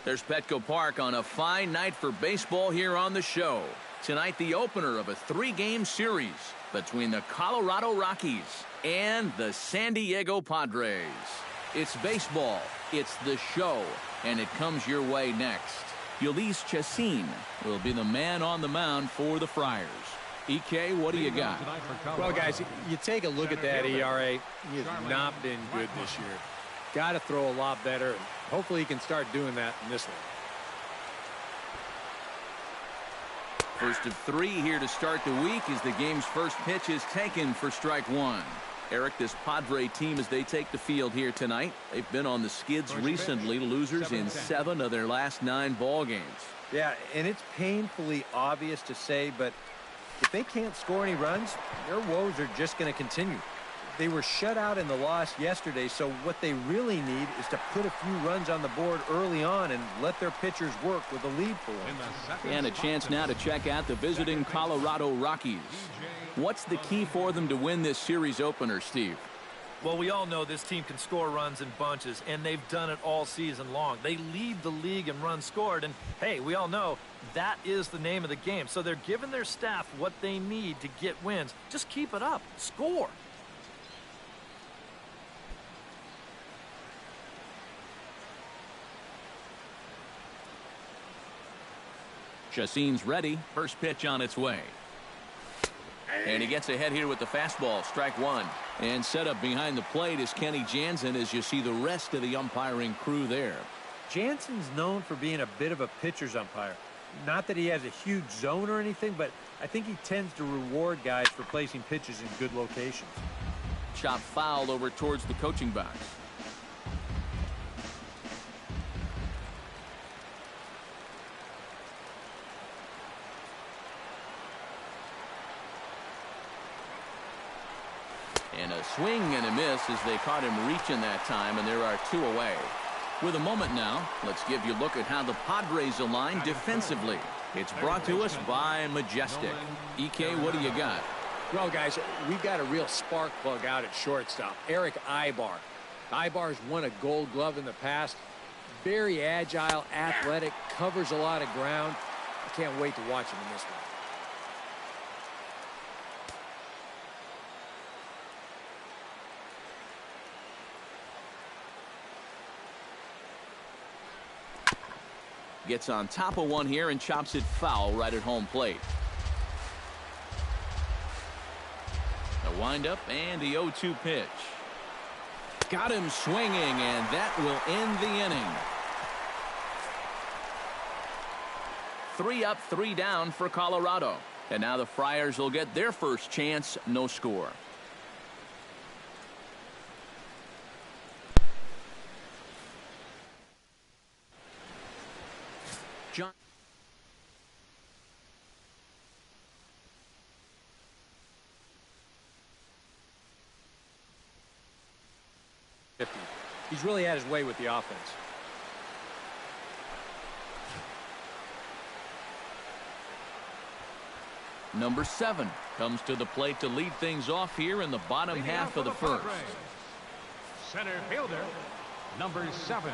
There's Petco Park on a fine night for baseball here on the show. Tonight, the opener of a 3-game series between the Colorado Rockies and the San Diego Padres. It's baseball, it's the show, and it comes your way next. Ulysses Chacin will be the man on the mound for the Friars. EK, what do you got? Well, guys, you take a look at that ERA. He has not been good this year. Got to throw a lot better, and hopefully he can start doing that in this one. First of 3 here to start the week as the game's first pitch is taken for strike 1. Eric, this Padre team, as they take the field here tonight, they've been on the skids recently, losers in 7 of their last 9 ball games. Yeah, and it's painfully obvious to say, but if they can't score any runs, their woes are just going to continue. They were shut out in the loss yesterday, so what they really need is to put a few runs on the board early on and let their pitchers work with a lead for them. And a chance now to check out the visiting Colorado Rockies. What's the key for them to win this series opener, Steve? Well, we all know this team can score runs in bunches, and they've done it all season long. They lead the league in runs scored, and hey, we all know that is the name of the game. So they're giving their staff what they need to get wins. Just keep it up. Score. Chacin's ready. First pitch on its way. And he gets ahead here with the fastball. Strike 1. And set up behind the plate is Kenny Jansen as you see the rest of the umpiring crew there. Jansen's known for being a bit of a pitcher's umpire. Not that he has a huge zone or anything, but I think he tends to reward guys for placing pitches in good locations. Chop foul over towards the coaching box. And a swing and a miss as they caught him reaching that time, and there are 2 away. With a moment now, let's give you a look at how the Padres align defensively. It's brought to us by Majestic. EK, what do you got? Well, guys, we've got a real spark plug out at shortstop, Eric Ibar. Ibar's won a Gold Glove in the past. Very agile, athletic, covers a lot of ground. I can't wait to watch him in this one. Gets on top of one here and chops it foul right at home plate. A windup and the 0-2 pitch. Got him swinging, and that will end the inning. 3 up, 3 down for Colorado. And now the Friars will get their first chance, no score. John. He's really had his way with the offense. Number 7 comes to the plate to lead things off here in the bottom half of the first. Center fielder, number 7.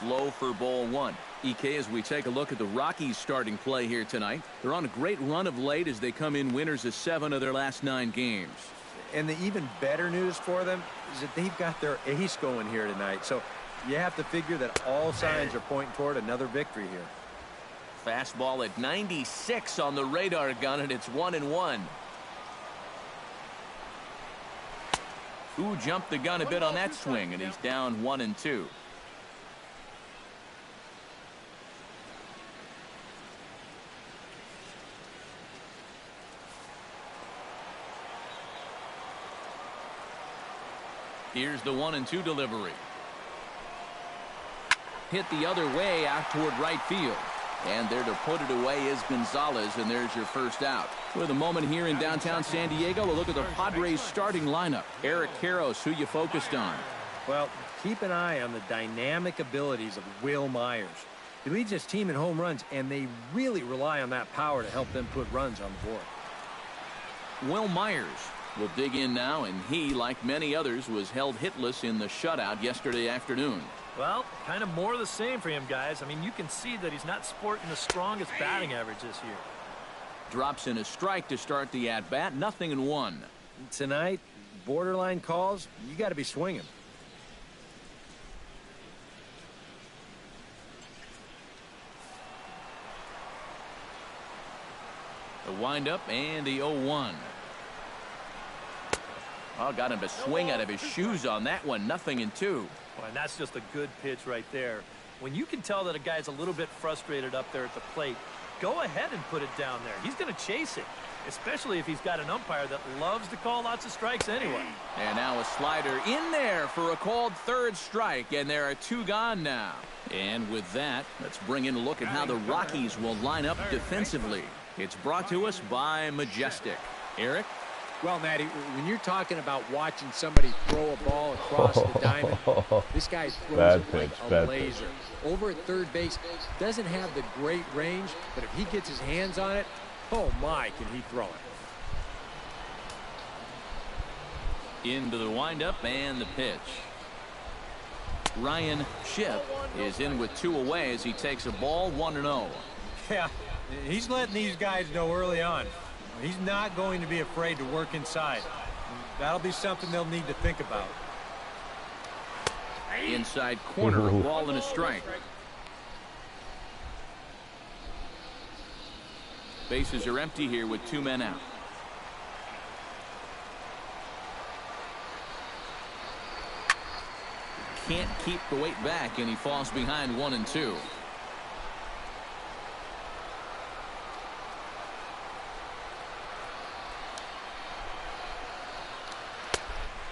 low for ball one. EK, as we take a look at the Rockies starting play here tonight, they're on a great run of late as they come in winners of 7 of their last 9 games. And the even better news for them is that they've got their ace going here tonight. So you have to figure that all signs are pointing toward another victory here. Fastball at 96 on the radar gun, and it's 1-1. Ooh, jumped the gun a bit on that swing, and he's down 1-2. Here's the 1-2 delivery. Hit the other way out toward right field. And there to put it away is Gonzalez, and there's your first out. With a moment here in downtown San Diego, a look at the Padres starting lineup. Eric Karros, who you focused on? Well, keep an eye on the dynamic abilities of Will Myers. He leads his team in home runs, and they really rely on that power to help them put runs on the board. Will Myers will dig in now, and he, like many others, was held hitless in the shutout yesterday afternoon. Well, kind of more of the same for him, guys. I mean, you can see that he's not sporting the strongest batting average this year. Drops in a strike to start the at-bat. 0-1. Tonight, borderline calls, you got to be swinging. The windup and the 0-1. Oh, got him to swing out of his shoes on that one. 0-2. Well, and that's just a good pitch right there. When you can tell that a guy's a little bit frustrated up there at the plate, go ahead and put it down there. He's going to chase it, especially if he's got an umpire that loves to call lots of strikes anyway. And now a slider in there for a called third strike, and there are 2 gone now. And with that, let's bring in a look at how the Rockies will line up defensively. It's brought to us by Majestic. Eric? Well, Matty, when you're talking about watching somebody throw a ball across the diamond, this guy throws it like a laser. Over at third base, doesn't have the great range, but if he gets his hands on it, oh my, can he throw it. Into the windup and the pitch. Ryan Shipp is in with 2 away as he takes a ball 1-0. Yeah, he's letting these guys know early on. He's not going to be afraid to work inside. That'll be something they'll need to think about. Inside corner, a ball and a strike. Bases are empty here with 2 men out. Can't keep the weight back, and he falls behind 1-2.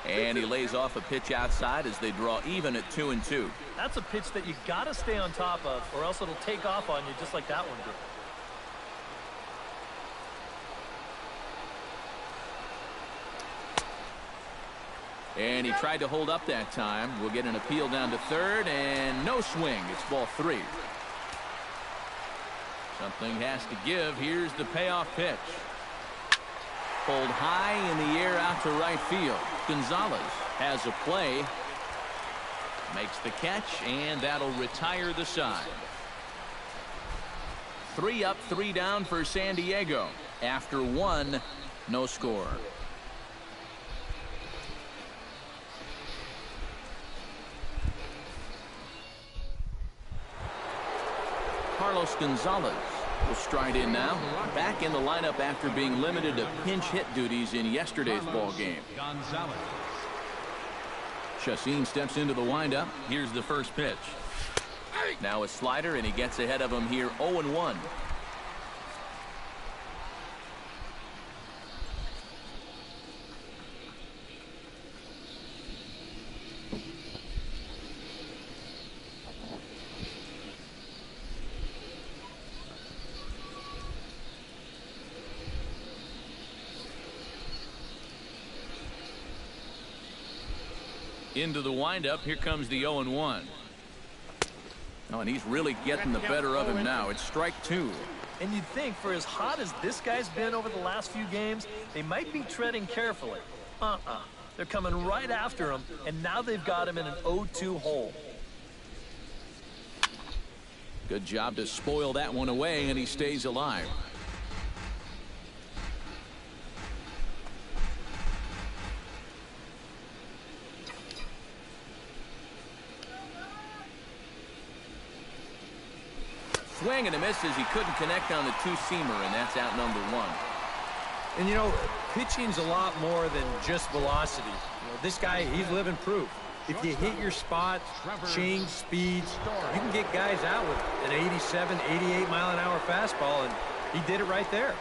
And he lays off a pitch outside as they draw even at 2-2. That's a pitch that you got to stay on top of, or else it'll take off on you just like that one did. And he tried to hold up that time. We'll get an appeal down to third, and no swing. It's ball 3. Something has to give. Here's the payoff pitch. Pulled high in the air out to right field. Gonzalez has a play. Makes the catch, and that'll retire the side. 3 up, 3 down for San Diego. After 1, no score. Carlos Gonzalez will stride in now. Back in the lineup after being limited to pinch hit duties in yesterday's ball game. Chacin steps into the windup. Here's the first pitch. Now a slider, and he gets ahead of him here. 0-1. Into the windup. Here comes the 0-1. Oh, and he's really getting the better of him now. It's strike 2. And you'd think for as hot as this guy's been over the last few games, they might be treading carefully. They're coming right after him, and now they've got him in an 0-2 hole. Good job to spoil that one away, and he stays alive. Swing and a miss as he couldn't connect on the two-seamer, and that's out number one. And, you know, pitching's a lot more than just velocity. You know, this guy, he's living proof. If you hit your spots, change speeds, you can get guys out with an 87, 88 mile-an-hour fastball, and he did it right there.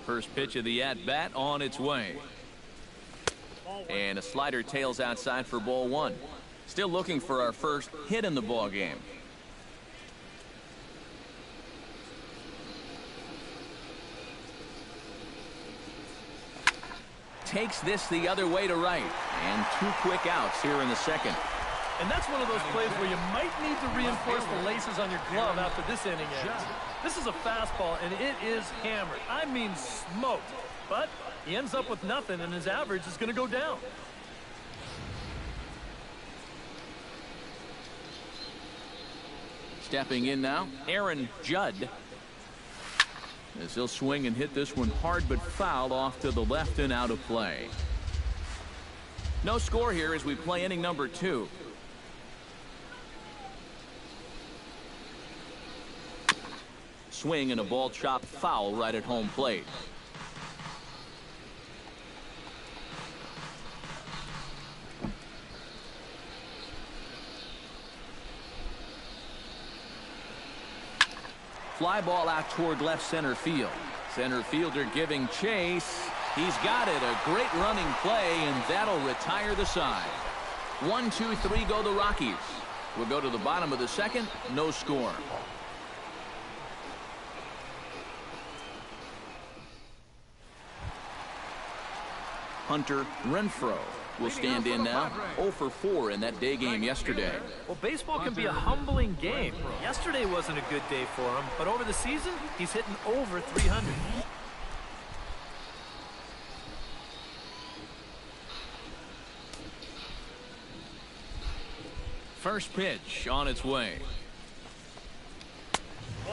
First pitch of the at-bat on its way. And a slider tails outside for ball one. Still looking for our first hit in the ball game. Takes this the other way to right. And 2 quick outs here in the second. And that's one of those plays where you might need to reinforce the laces on your glove after this inning ends. This is a fastball, and it is hammered. I mean smoked. But he ends up with nothing, and his average is going to go down. Stepping in now, Aaron Judd. As he'll swing and hit this one hard but foul off to the left and out of play. No score here as we play inning number 2. Swing and a ball chopped foul right at home plate. Fly ball out toward left center field. Center fielder giving chase. He's got it. A great running play, and that'll retire the side. 1, 2, 3 go the Rockies. We'll go to the bottom of the second. No score. Hunter Renfroe will stand in now. 0 for 4 in that day game yesterday. Well, baseball can be a humbling game. Yesterday wasn't a good day for him, but over the season, he's hitting over 300. First pitch on its way.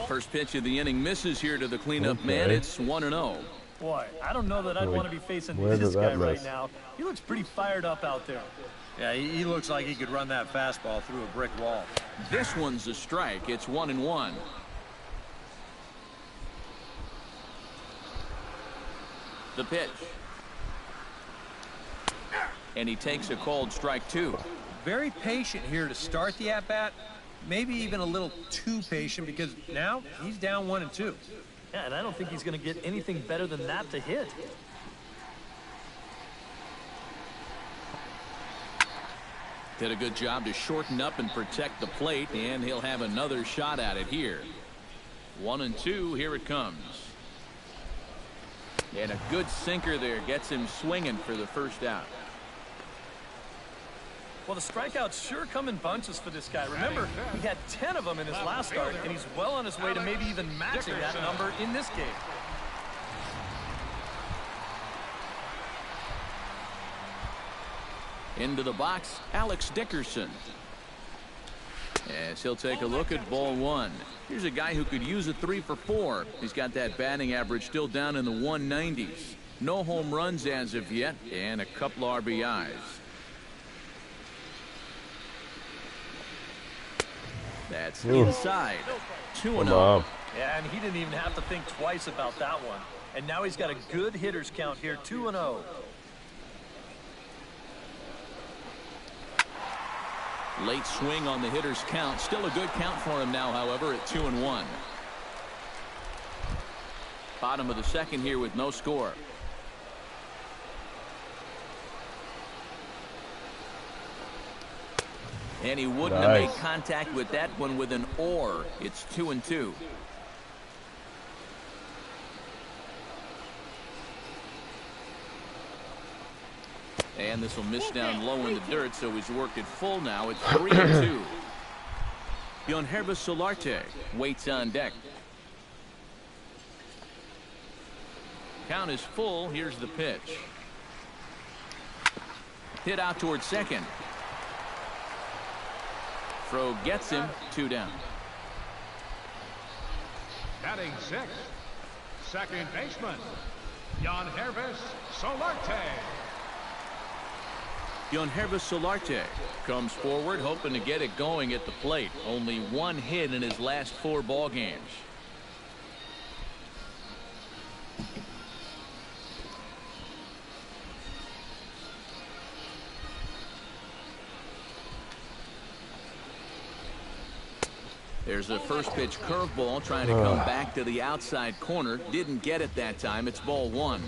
First pitch of the inning misses here to the cleanup man. It's 1-0. Boy, I don't know that I'd want to be facing this guy right now. He looks pretty fired up out there. Yeah, he looks like he could run that fastball through a brick wall. This one's a strike. It's 1-1. The pitch. And he takes a called strike 2. Very patient here to start the at-bat. Maybe even a little too patient because now he's down 1-2. Yeah, and I don't think he's going to get anything better than that to hit. Did a good job to shorten up and protect the plate, and he'll have another shot at it here. 1-2, here it comes. And a good sinker there gets him swinging for the first out. Well, the strikeouts sure come in bunches for this guy. Remember, he had 10 of them in his last start, and he's well on his way to maybe even matching that number in this game. Into the box, Alex Dickerson. As he'll take a look at ball 1. Here's a guy who could use a 3 for 4. He's got that batting average still down in the 190s. No home runs as of yet, and a couple RBIs. That's inside. 2-0. Yeah, and he didn't even have to think twice about that one. And now he's got a good hitters count here, 2-0. Late swing on the hitter's count. Still a good count for him now, however, at 2-1. Bottom of the second here with no score. And he wouldn't have made contact with that one with an or. It's 2-2. And this will miss down low in the dirt, so he's worked it full now. It's 3-2. Yonhervis Solarte waits on deck. Count is full. Here's the pitch. Hit out towards second. Throw gets him. 2 down. Batting 6, second baseman, Untitled Solarte. Untitled Solarte comes forward hoping to get it going at the plate. Only 1 hit in his last 4 ball games. There's a first pitch curveball trying to come back to the outside corner. Didn't get it that time. It's ball 1.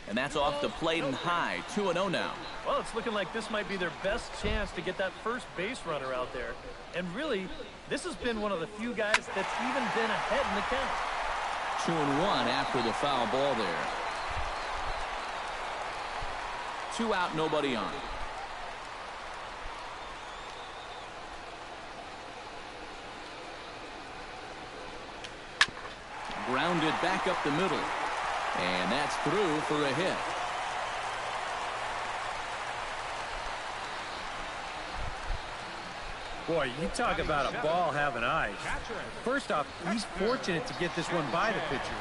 And that's off the plate and high. 2-0 now. Well, it's looking like this might be their best chance to get that first base runner out there. And really, this has been one of the few guys that's even been ahead in the count. 2-1 after the foul ball there. 2 out, nobody on. Grounded back up the middle. And that's through for a hit. Boy, you talk about a ball having eyes. First off, he's fortunate to get this one by the pitcher.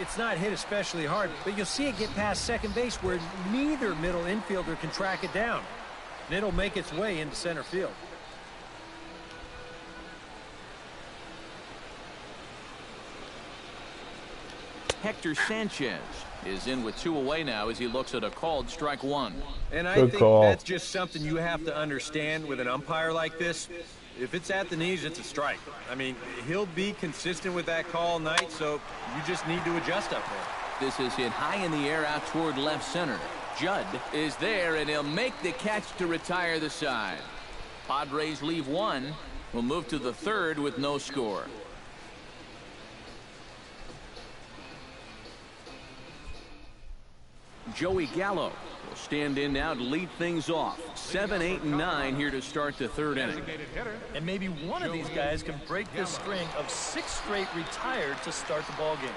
It's not hit especially hard, but you'll see it get past second base where neither middle infielder can track it down. And it'll make its way into center field. Hector Sanchez is in with 2 away now as he looks at a called strike 1. And I think that's just something you have to understand with an umpire like this. If it's at the knees, it's a strike. I mean, he'll be consistent with that call all night, so you just need to adjust up there. This is hit high in the air out toward left center. Judd is there, and he'll make the catch to retire the side. Padres leave 1. We'll move to the 3rd with no score. Joey Gallo will stand in now to lead things off. 7, 8, and 9 here to start the 3rd inning. And maybe one of these guys can break this string of 6 straight retired to start the ball game.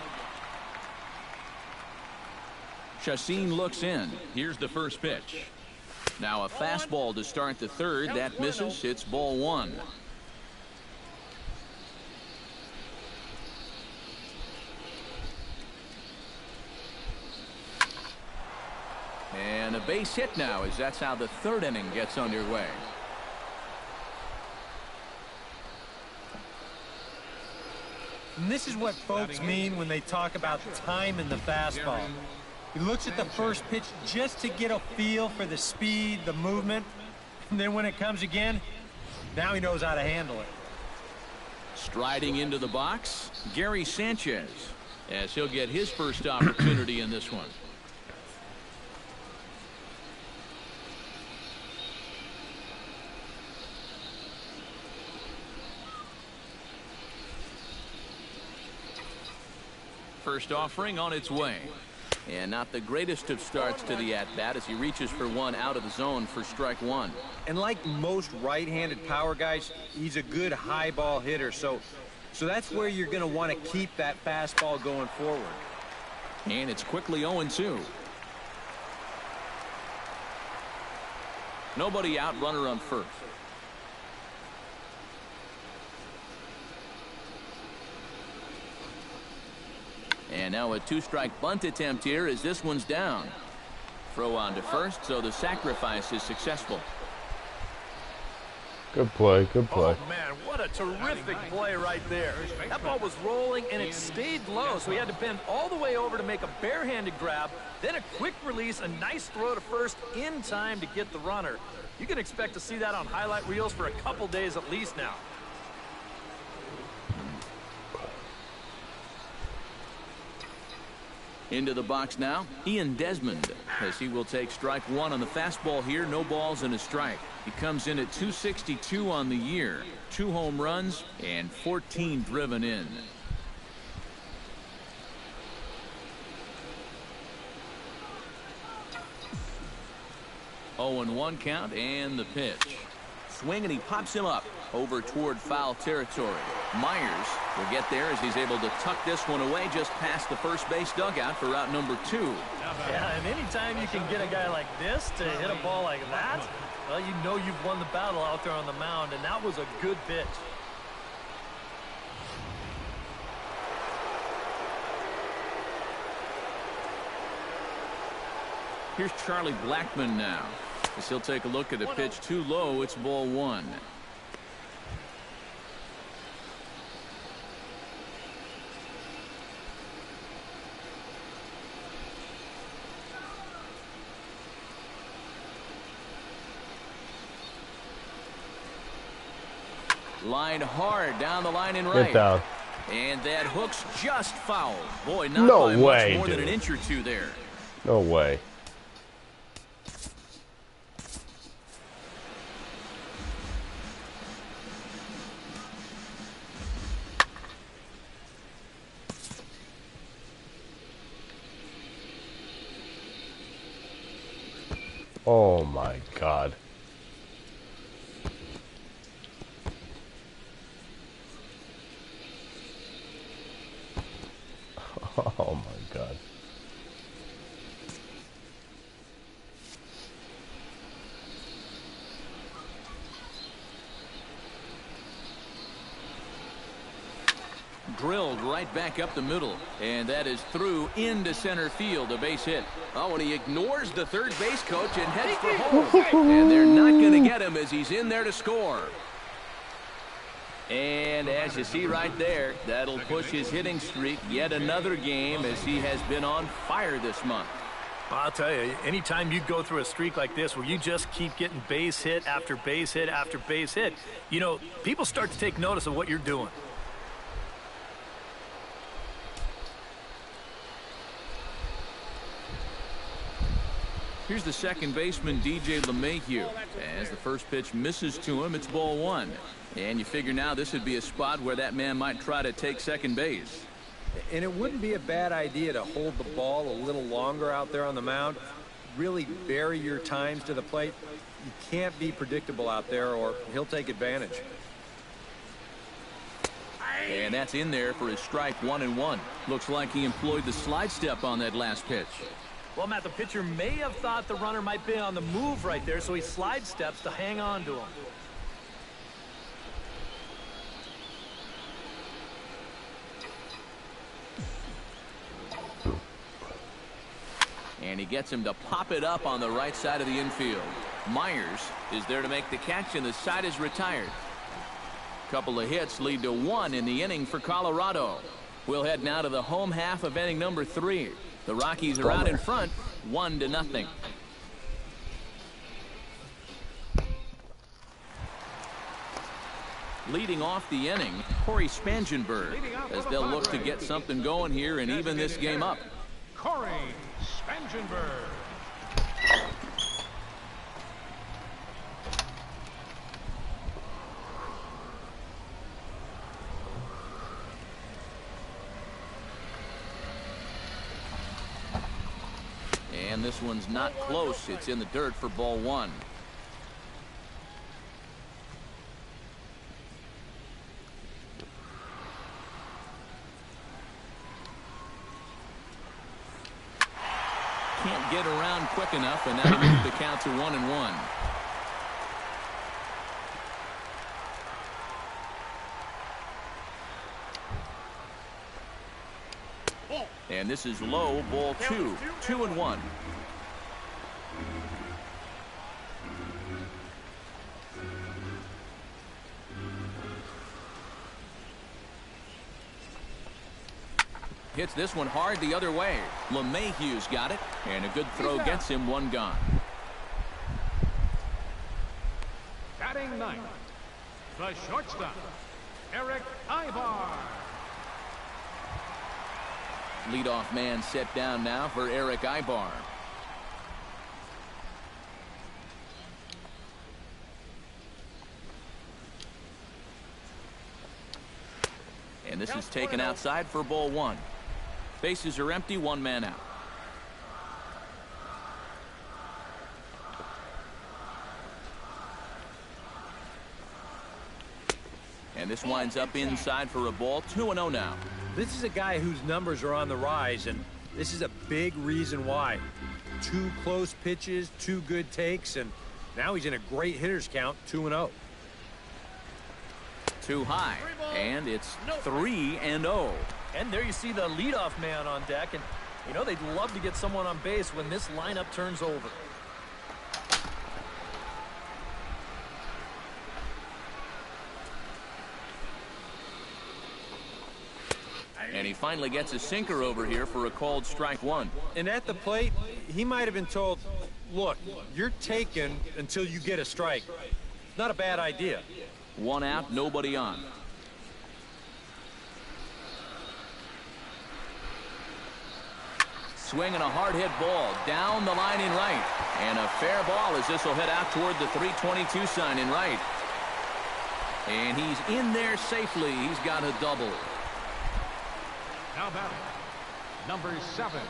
Chacin looks in. Here's the first pitch. Now a fastball to start the 3rd. That misses. It's ball 1. And a base hit now, as that's how the 3rd inning gets underway. And this is what folks mean when they talk about time in the fastball. He looks at the first pitch just to get a feel for the speed, the movement, and then when it comes again, now he knows how to handle it. Striding into the box, Gary Sanchez, as he'll get his first opportunity in this one. First offering on its way. And not the greatest of starts to the at-bat as he reaches for 1 out of the zone for strike 1. And like most right-handed power guys, he's a good high ball hitter. So that's where you're going to want to keep that fastball going forward. And it's quickly 0-2. Nobody out, runner on first. And now a 2-strike bunt attempt here as this one's down. Throw on to first, so the sacrifice is successful. Good play, good play. Oh, man, what a terrific play right there. That ball was rolling, and it stayed low, so he had to bend all the way over to make a barehanded grab, then a quick release, a nice throw to first in time to get the runner. You can expect to see that on highlight reels for a couple days at least now. Into the box now, Ian Desmond, as he will take strike 1 on the fastball here. No balls and a strike. He comes in at 262 on the year, 2 home runs and 14 driven in. 0-1 count and the pitch. Swing, and he pops him up over toward foul territory. Myers will get there as he's able to tuck this one away just past the first base dugout for out number 2. Yeah, and anytime you can get a guy like this to hit a ball like that, well, you know you've won the battle out there on the mound, and that was a good pitch. Here's Charlie Blackmon now, as he'll take a look at the pitch too low. It's ball 1. Line hard down the line and right. Get down. And that hook's just foul. Boy, not No by way, much more than dude. an inch or two there. No way. Oh my God. Oh my God. Drilled right back up the middle, and that is through into center field, a base hit. Oh, and he ignores the third base coach and heads for home. And they're not going to get him as he's in there to score. And as you see right there, that'll push his hitting streak yet another game, as he has been on fire this month. I'll tell you, anytime you go through a streak like this where you just keep getting base hit after base hit after base hit, you know, people start to take notice of what you're doing. Here's the second baseman, DJ LeMahieu. As the first pitch misses to him, it's ball 1. And you figure now this would be a spot where that man might try to take second base. And it wouldn't be a bad idea to hold the ball a little longer out there on the mound. Really bury your times to the plate. You can't be predictable out there, or he'll take advantage. And that's in there for his strike 1-1. Looks like he employed the slide step on that last pitch. Well, Matt, the pitcher may have thought the runner might be on the move right there, so he slide steps to hang on to him. And he gets him to pop it up on the right side of the infield. Myers is there to make the catch, and the side is retired. Couple of hits lead to 1 in the inning for Colorado. We'll head now to the home half of inning number 3. The Rockies are out in front, 1-0. Leading off the inning, CORY Spangenberg, as they'll look to get something going here and even this game up. CORY Spangenberg. And this one's not close. It's in the dirt for ball 1. Can't get around quick enough, and that'll move the count to 1-1. And this is low, ball 2, 2-1. Hits this one hard the other way. LeMahieu's got it, and a good throw gets him 1 gone. Batting 9th, the shortstop, Eric Ibar. Leadoff man set down now for Eric Ibar. And this is taken outside for ball 1. Bases are empty, 1 man out. And this winds up inside for a ball. 2-0 now. This is a guy whose numbers are on the rise, and this is a big reason why. 2 close pitches, 2 good takes, and now he's in a great hitter's count, 2-0. Too high, and it's 3-0. And there you see the leadoff man on deck, and you know they'd love to get someone on base when this lineup turns over. And he finally gets a sinker over here for a called strike 1. And at the plate, he might have been told, look, you're taken until you get a strike. Not a bad idea. 1 out, nobody on. Swinging a hard hit ball down the line in right. And a fair ball as this will head out toward the 322 sign in right. And he's in there safely. He's got a double. Now batting, number 7.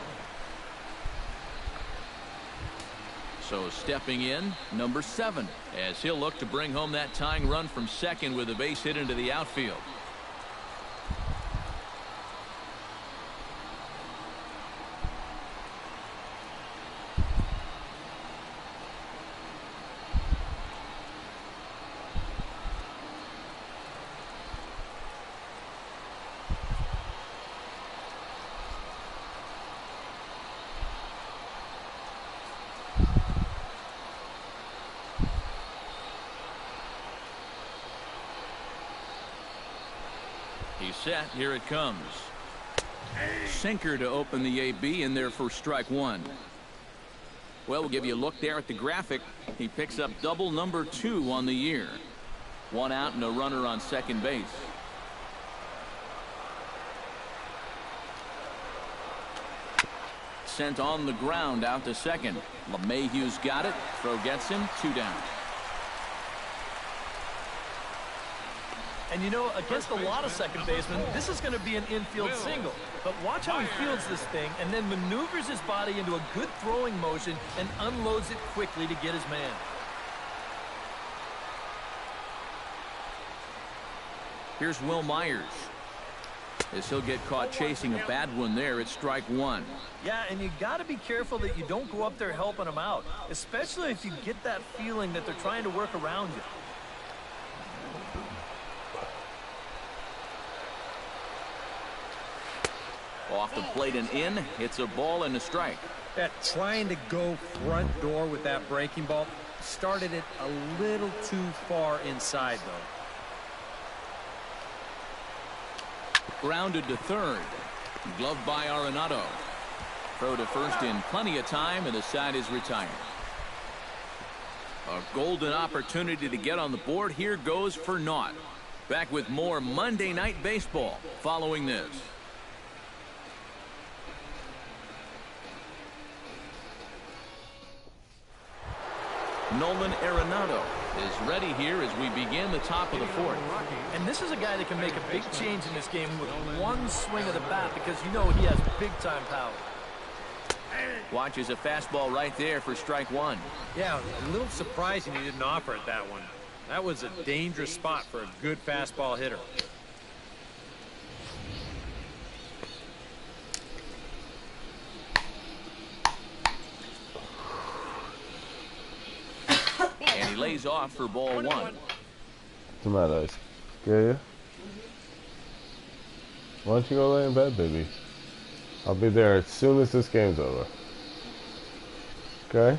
So stepping in, number 7, as he'll look to bring home that tying run from second with a base hit into the outfield. He's set. Here it comes. Sinker to open the AB in there for strike 1. Well, we'll give you a look there at the graphic. He picks up double number 2 on the year. 1 out and a runner on second base. Sent on the ground out to second. LeMahieu's got it. Throw gets him. 2 down. And you know, against a lot of second basemen, this is going to be an infield single. But watch how he fields this thing and then maneuvers his body into a good throwing motion and unloads it quickly to get his man. Here's Will Myers. As he'll get caught chasing a bad one there at strike 1. Yeah, and you got to be careful that you don't go up there helping him out, especially if you get that feeling that they're trying to work around you. Off the plate and in. It's a ball and a strike. That trying to go front door with that breaking ball started it a little too far inside, though. Grounded to third. Gloved by Arenado. Throw to first in plenty of time, and the side is retired. A golden opportunity to get on the board here goes for naught. Back with more Monday Night Baseball following this. Nolan Arenado is ready here as we begin the top of the 4th. And this is a guy that can make a big change in this game with one swing of the bat because you know he has big-time power. Watches a fastball right there for strike 1. Yeah, a little surprising he didn't offer it that one. That was a dangerous spot for a good fastball hitter. And he lays off for ball 1. Tomatoes. Get ya? Why don't you go lay in bed, baby? I'll be there as soon as this game's over. Okay?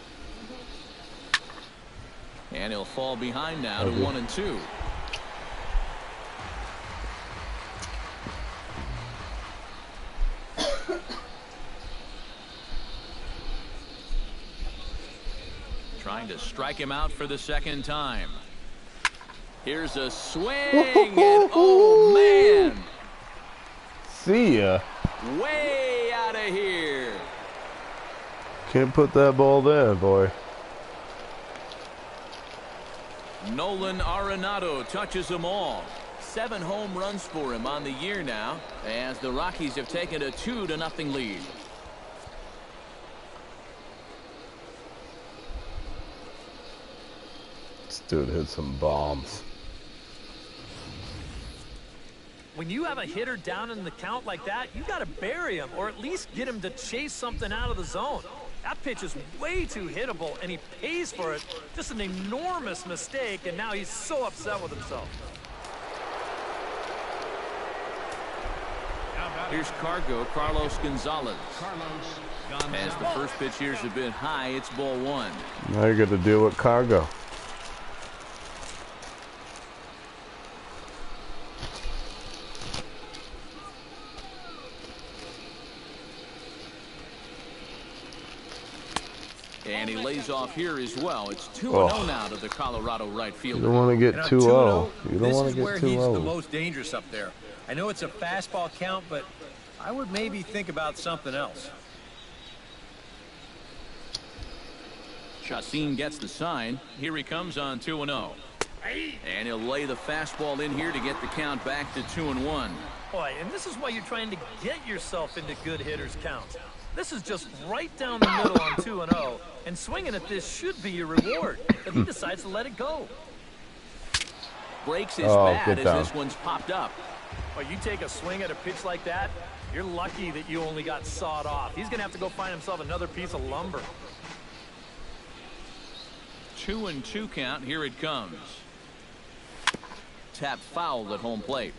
And he'll fall behind now to 1-2. Trying to strike him out for the second time. Here's a swing, and oh man! See ya. Way out of here. Can't put that ball there, boy. Nolan Arenado touches them all. 7 home runs for him on the year now, as the Rockies have taken a 2-0 lead. This dude hit some bombs. When you have a hitter down in the count like that, you got to bury him or at least get him to chase something out of the zone. That pitch is way too hittable, and he pays for it. Just an enormous mistake, and now he's so upset with himself. Here's Carlos Gonzalez. As the first pitch here's a bit high, it's ball 1. Now you got to deal with Cargo. And he lays off here as well. It's 2-0 now to the Colorado right fielder. You don't want to get 2-0. You don't want to get 2-0. This is where he's the most dangerous up there. I know it's a fastball count, but I would maybe think about something else. Chacin gets the sign. Here he comes on 2-0. And he'll lay the fastball in here to get the count back to 2-1. Boy, and this is why you're trying to get yourself into good hitters' counts. This is just right down the middle on 2-0, and swinging at this should be your reward, but he decides to let it go. Breaks his bat as this one's popped up. Well, you take a swing at a pitch like that, you're lucky that you only got sawed off. He's going to have to go find himself another piece of lumber. 2-2 count. Here it comes. Tap foul at home plate.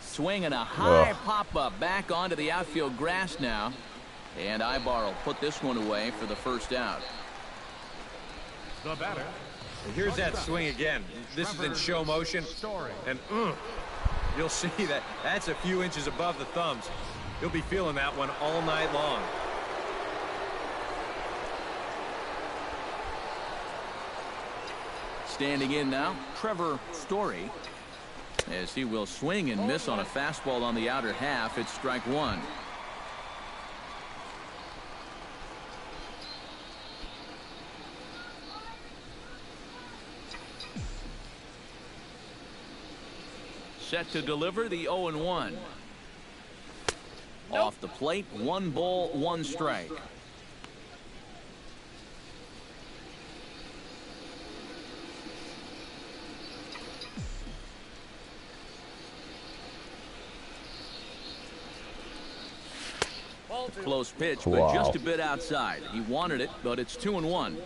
Swing and a high pop-up back onto the outfield grass now. And Ibar will put this one away for the first out. The batter. And here's that swing again. This is in show motion. And you'll see that that's a few inches above the thumbs. You'll be feeling that one all night long. Standing in now, Trevor Story. As he will swing and miss on a fastball on the outer half. It's strike 1. Set to deliver the 0-1. Off the plate, 1 ball, 1 strike. Close pitch, but just a bit outside. He wanted it, but it's 2-1.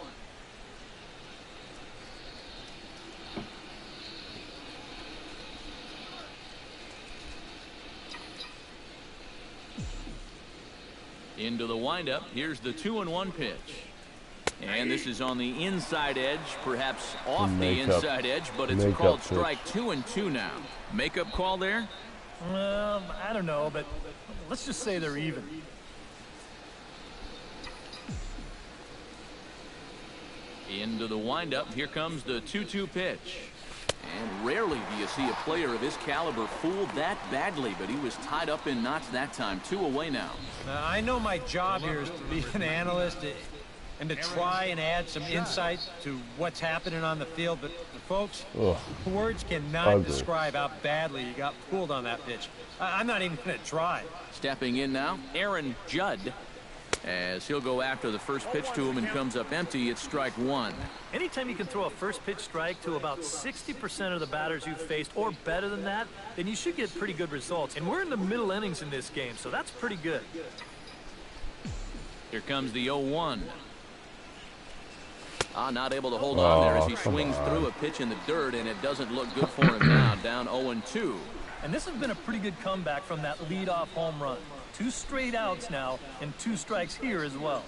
Into the windup. Here's the 2-1 pitch. And this is on the inside edge, perhaps off the inside edge, but it's called strike 2-2 now. Makeup call there? I don't know, but let's just say they're even. Into the windup. Here comes the 2-2 pitch. And rarely do you see a player of his caliber fooled that badly, but he was tied up in knots that time. 2 away now. I know my job here is to be an analyst and to try and add some insight to what's happening on the field, but folks, words cannot describe how badly you got fooled on that pitch. I'm not even going to try. Stepping in now, Aaron Judd. As he'll go after the first pitch to him and comes up empty. It's strike 1. Anytime you can throw a first pitch strike to about 60% of the batters you've faced or better than that, then you should get pretty good results. And we're in the middle innings in this game, so that's pretty good. Here comes the 0-1. Not able to hold on there as he swings through a pitch in the dirt, and it doesn't look good for him now. Down 0-2. And this has been a pretty good comeback from that leadoff home run. 2 straight outs now and 2 strikes here as well.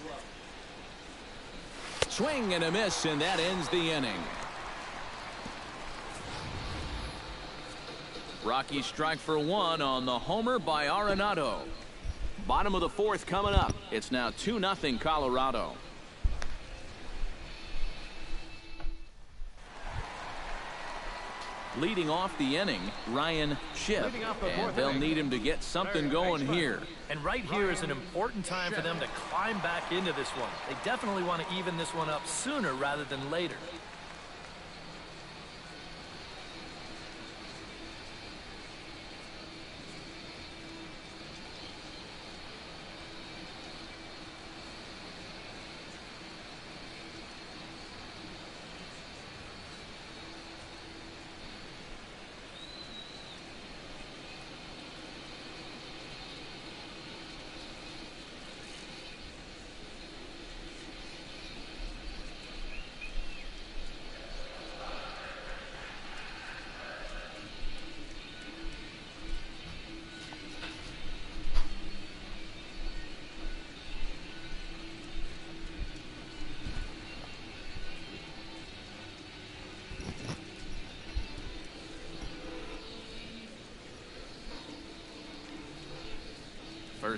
Swing and a miss, and that ends the inning. Rockies strike for 1 on the homer by Arenado. Bottom of the 4th coming up. It's now 2-0 Colorado. Leading off the inning, Ryan Schiff, and they'll need him to get something going here. And right here is an important time for them to climb back into this one. They definitely want to even this one up sooner rather than later.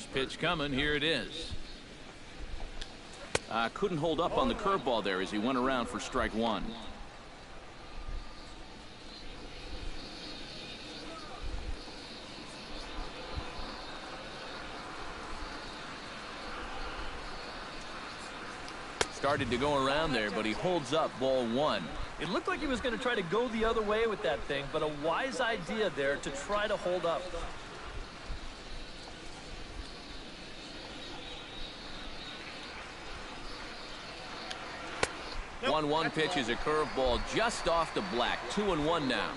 First pitch coming. Here it is. Couldn't hold up on the curveball there as he went around for strike one. Started to go around there, but he holds up ball one. It looked like he was going to try to go the other way with that thing, but a wise idea there to try to hold up. 1-1 pitch is a curveball just off the black. 2-1 now.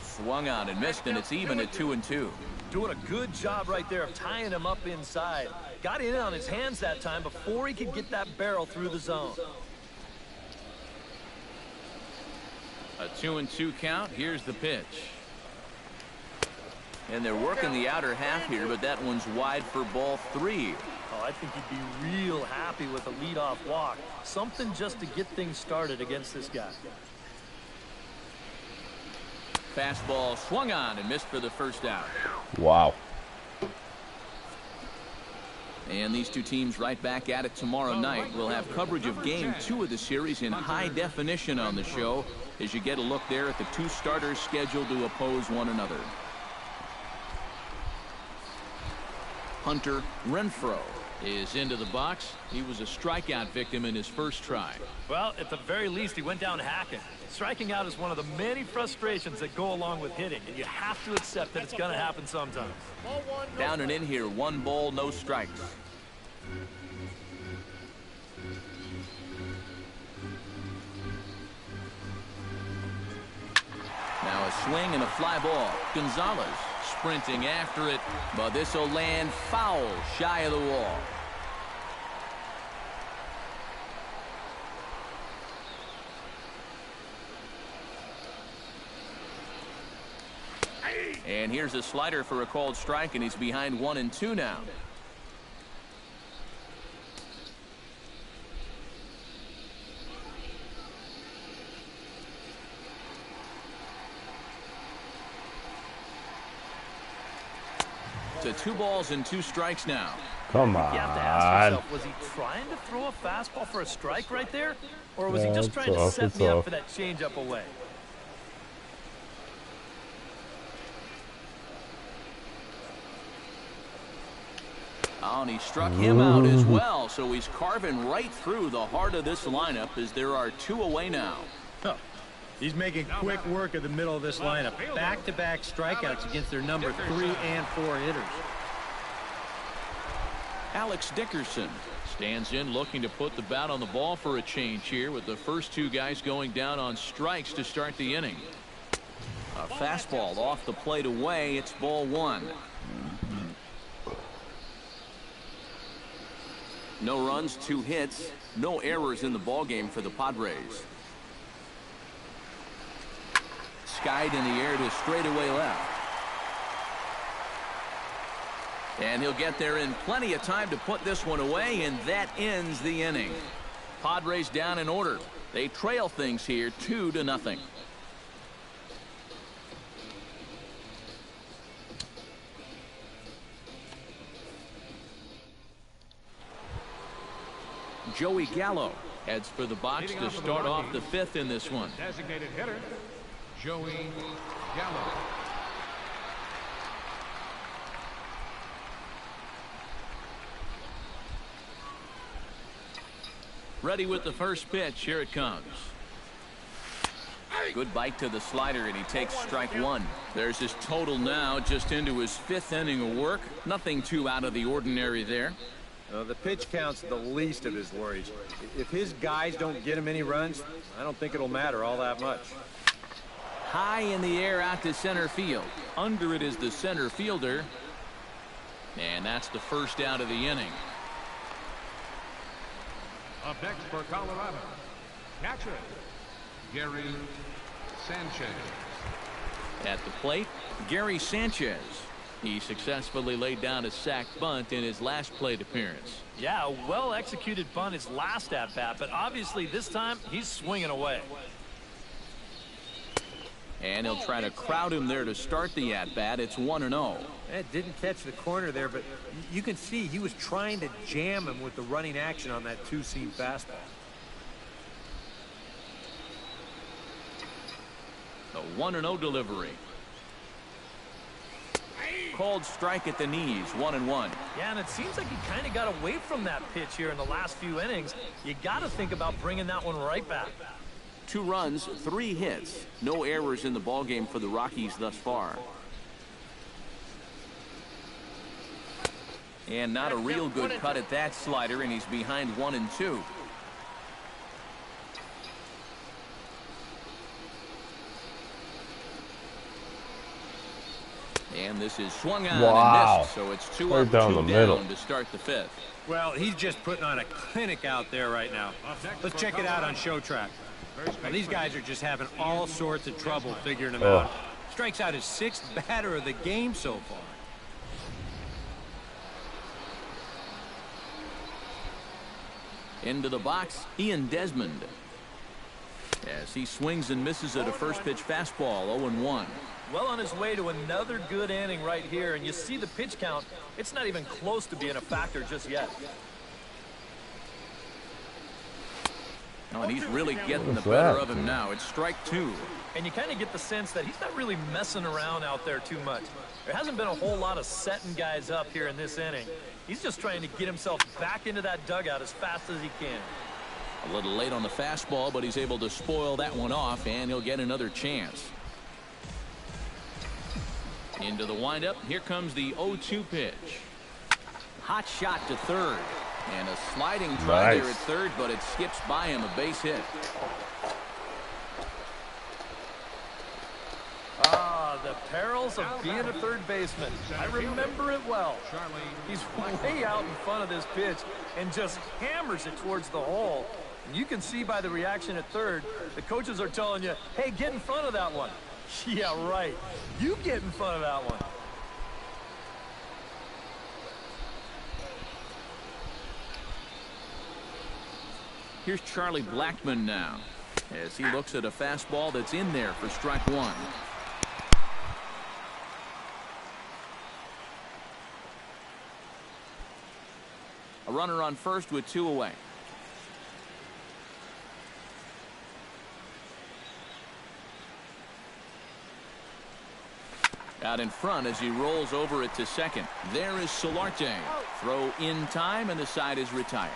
Swung on and missed, and it's even at 2-2. Doing a good job right there of tying him up inside. Got in on his hands that time before he could get that barrel through the zone. A 2-2 count. Here's the pitch. And they're working the outer half here, but that one's wide for ball three. Oh, I think he'd be real happy with a leadoff walk. Something just to get things started against this guy. Fastball swung on and missed for the first out. Wow. And these two teams right back at it tomorrow night. We'll have coverage of game 2 of the series in high definition on the show as you get a look there at the two starters scheduled to oppose one another. Hunter Renfroe is into the box. He was a strikeout victim in his first try. Well, at the very least, he went down hacking. Striking out is one of the many frustrations that go along with hitting, and you have to accept that it's going to happen sometimes. Down and in here, 1 ball, no strikes. Now a swing and a fly ball. Gonzalez sprinting after it, but this will land foul shy of the wall. And here's a slider for a called strike, and he's behind 1-2 now. To 2 balls and 2 strikes now. Come on. You have to ask yourself, was he trying to throw a fastball for a strike right there? Or was he just trying to set me up for that changeup away? Oh, and he struck him out as well, so he's carving right through the heart of this lineup as there are 2 away now. Huh. He's making quick work of the middle of this lineup. Back-to-back strikeouts against their number 3 and 4 hitters. Alex Dickerson stands in looking to put the bat on the ball for a change here with the first 2 guys going down on strikes to start the inning. A fastball off the plate away. It's ball 1. No runs, 2 hits, no errors in the ballgame for the Padres. Skied in the air to straightaway left. And he'll get there in plenty of time to put this one away, and that ends the inning. Padres down in order. They trail things here 2-0. Joey Gallo heads for the box to start off the 5th in this one. Designated hitter, Joey Gallo. Ready with the first pitch. Here it comes. Good bite to the slider, and he takes strike 1. There's his total now, just into his 5th inning of work. Nothing too out of the ordinary there. The pitch count's the least of his worries. If his guys don't get him any runs, I don't think it'll matter all that much. High in the air out to center field. Under it is the center fielder. And that's the first out of the inning. Up next for Colorado, catcher, Gary Sanchez. At the plate, Gary Sanchez. He successfully laid down a sac bunt in his last plate appearance. Yeah, a well-executed bunt his last at-bat, but obviously this time he's swinging away. And he'll try to crowd him there to start the at-bat. It's 1-0. It didn't catch the corner there, but you can see he was trying to jam him with the running action on that two-seam fastball. The 1-0 delivery. Called strike at the knees, 1-1. Yeah, and it seems like he kind of got away from that pitch here in the last few innings. You got to think about bringing that one right back. 2 runs, 3 hits. No errors in the ballgame for the Rockies thus far. And not a real good cut at that slider, and he's behind 1-2. And this is swung on and missed, so it's 2 up, 2 down to start the 5th. Well, he's just putting on a clinic out there right now. Let's check it out on Show Track. Now, these guys are just having all sorts of trouble figuring him out. Strikes out his 6th batter of the game so far. Into the box, Ian Desmond. As he swings and misses at a first pitch fastball, 0-1. Well on his way to another good inning right here, and you see the pitch count. It's not even close to being a factor just yet. Oh, and he's really getting the better of him now. It's strike 2. And you kind of get the sense that he's not really messing around out there too much. There hasn't been a whole lot of setting guys up here in this inning. He's just trying to get himself back into that dugout as fast as he can. A little late on the fastball, but he's able to spoil that one off, and he'll get another chance. Into the windup. Here comes the 0-2 pitch. Hot shot to third. And a sliding try there at third, but it skips by him, a base hit. Ah, the perils of being a third baseman. I remember it well. He's way out in front of this pitch and just hammers it towards the hole. And you can see by the reaction at third, the coaches are telling you, hey, get in front of that one. Yeah, right. You get in front of that one. Here's Charlie Blackmon now, as he looks at a fastball that's in there for strike 1. A runner on first with 2 away. Out in front as he rolls over it to second. There is Solarte. Throw in time, and the side is retired.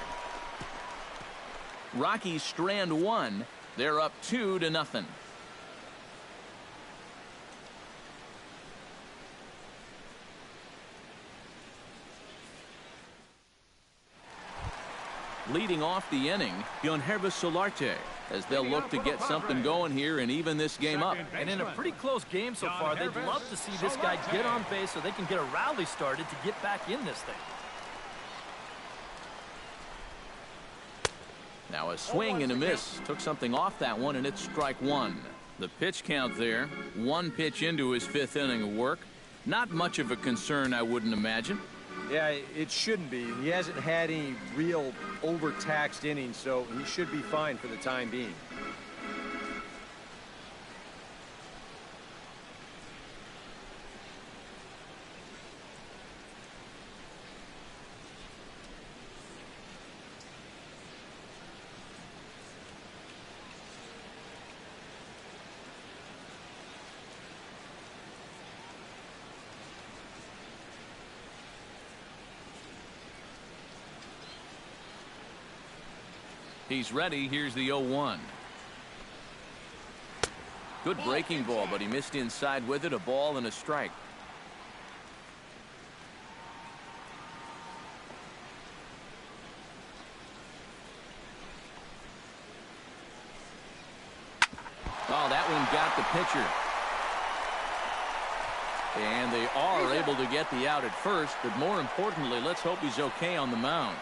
Rockies strand 1. They're up 2-0. Leading off the inning, Yonhervis Solarte, as they'll look to get something going here and even this game up. And in a pretty close game so far, they'd love to see this guy get on base so they can get a rally started to get back in this thing. Now a swing and a miss. Took something off that one, and it's strike 1. The pitch count there. 1 pitch into his 5th inning of work. Not much of a concern, I wouldn't imagine. Yeah, it shouldn't be. He hasn't had any real overtaxed innings, so he should be fine for the time being. He's ready. Here's the 0-1. Good breaking ball, but he missed inside with it. A ball and a strike. Oh, that one got the pitcher. And they are able to get the out at first, but more importantly, let's hope he's okay on the mound.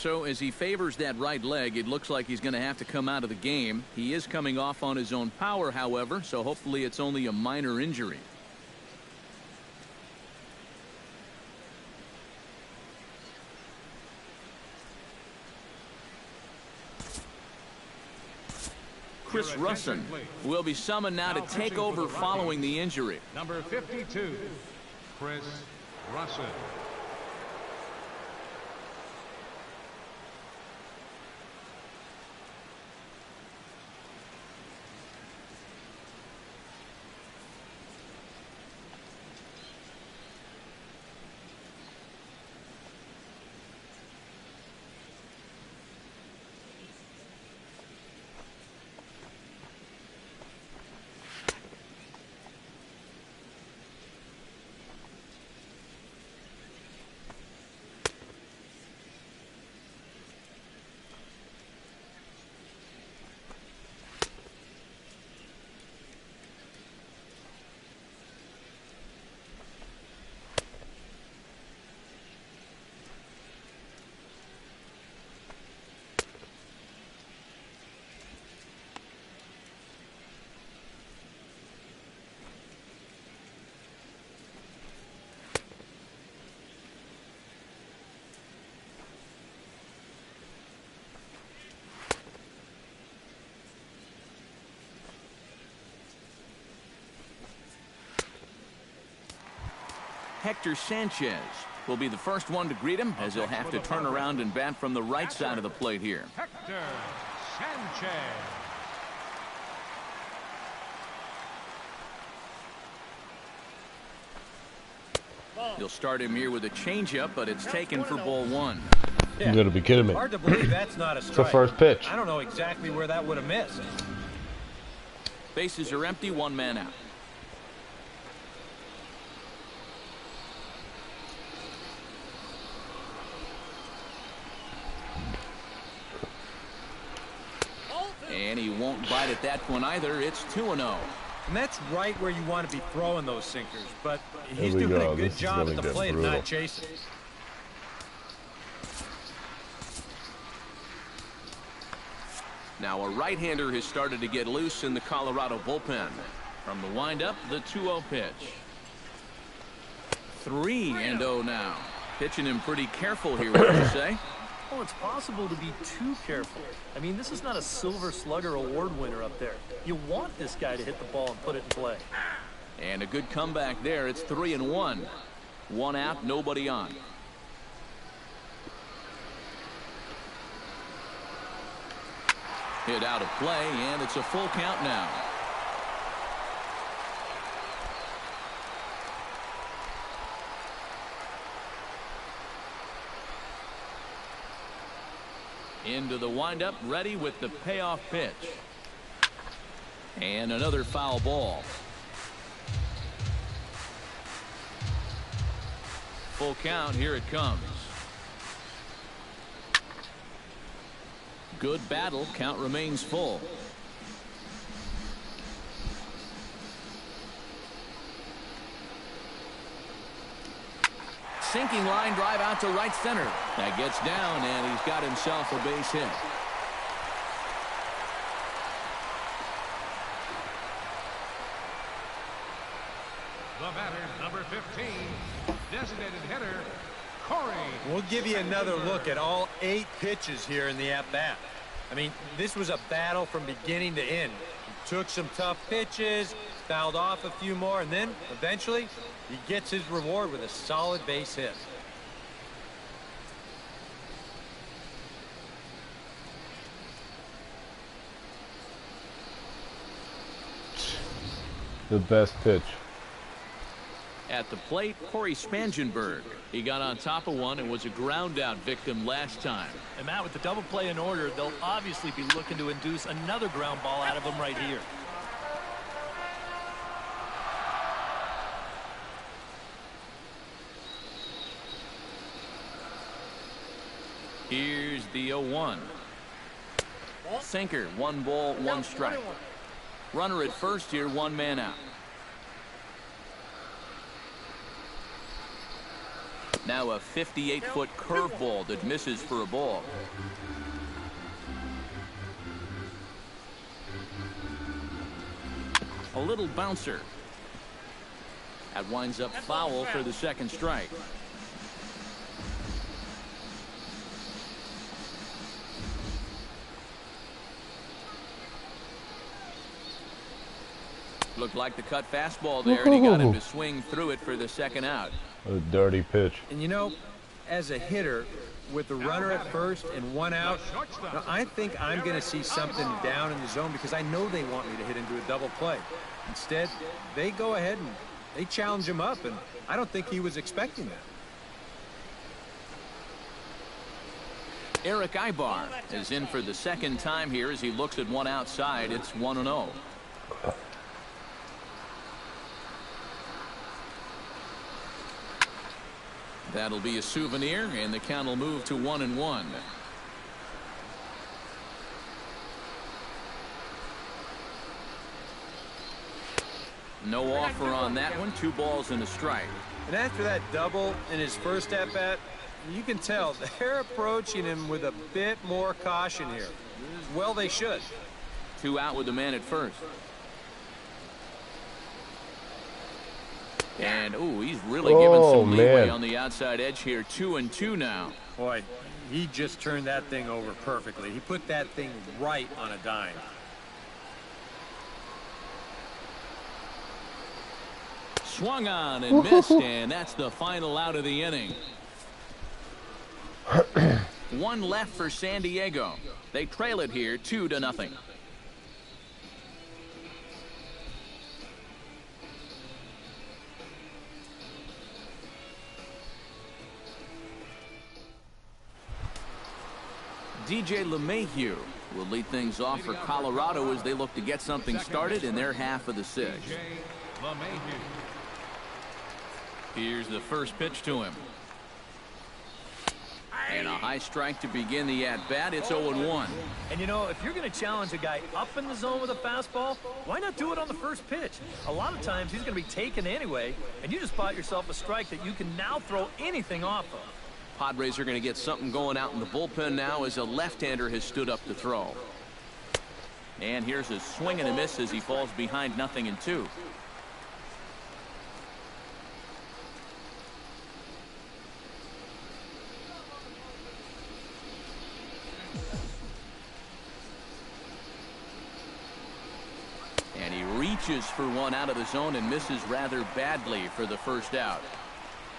So as he favors that right leg, it looks like he's going to have to come out of the game. He is coming off on his own power, however, so hopefully it's only a minor injury. Chris Russin will be summoned now to take over following the injury. Number 52, Chris Russin. Hector Sanchez will be the first one to greet him, as he'll have to turn around and bat from the right side of the plate here. Hector Sanchez. He'll start him here with a changeup, but it's taken for ball one. Yeah. You gotta be kidding me. Hard to believe that's not a strike. It's the first pitch. I don't know exactly where that would have missed. Bases are empty, one man out. And he won't bite at that one either. It's 2-0. And that's right where you want to be throwing those sinkers. But he's Here we doing go. a good This job is at gonna the get plate, brutal. not chasing. Now a right-hander has started to get loose in the Colorado bullpen. From the windup, the 2-0 pitch. 3-0 now. Pitching him pretty careful here, would you say? Well, it's possible to be too careful. I mean, this is not a Silver Slugger award winner up there. You want this guy to hit the ball and put it in play. And a good comeback there. It's 3-1. One out, nobody on. Hit out of play, and it's a full count now. Into the windup, ready with the payoff pitch. And another foul ball. Full count, here it comes. Good battle, count remains full. Sinking line drive out to right center. That gets down, and he's got himself a base hit. The batter, number 15, designated hitter, CORY. We'll give you another look at all 8 pitches here in the at-bat. I mean, this was a battle from beginning to end. He took some tough pitches, fouled off a few more, and then eventually he gets his reward with a solid base hit. The best pitch. At the plate, CORY SPANGENBERG. He got on top of one and was a ground out victim last time. And Matt, with the double play in order, they'll obviously be looking to induce another ground ball out of him right here. Here's the 0-1. Sinker, 1 ball, 1 strike. Runner at first here, 1 man out. Now a 58-foot curveball that misses for a ball. A little bouncer. That winds up foul for the second strike. Looked like the cut fastball there, and he got him to swing through it for the second out. A dirty pitch. And you know, as a hitter, with the runner at first and one out, I think I'm going to see something down in the zone because I know they want me to hit into a double play. Instead, they go ahead and they challenge him up, and I don't think he was expecting that. Eric Ibar is in for the second time here as he looks at one outside. It's 1-0. That'll be a souvenir, and the count will move to 1-1. No offer on that one. 2 balls and a strike. And after that double in his first at-bat, you can tell they're approaching him with a bit more caution here. Well, they should. 2 out with the man at first. And, ooh, he's really given some leeway on the outside edge here. 2-2 now. Boy, he just turned that thing over perfectly. He put that thing right on a dime. Swung on and missed, and that's the final out of the inning. 1 left for San Diego. They trail it here 2-0. DJ LeMahieu will lead things off for Colorado as they look to get something started in their half of the 6th. Here's the first pitch to him. And a high strike to begin the at-bat. It's 0-1. And you know, if you're going to challenge a guy up in the zone with a fastball, why not do it on the first pitch? A lot of times he's going to be taken anyway, and you just bought yourself a strike that you can now throw anything off of. Padres are going to get something going out in the bullpen now as a left-hander has stood up to throw. And here's a swing and a miss as he falls behind 0-2. And he reaches for one out of the zone and misses rather badly for the first out.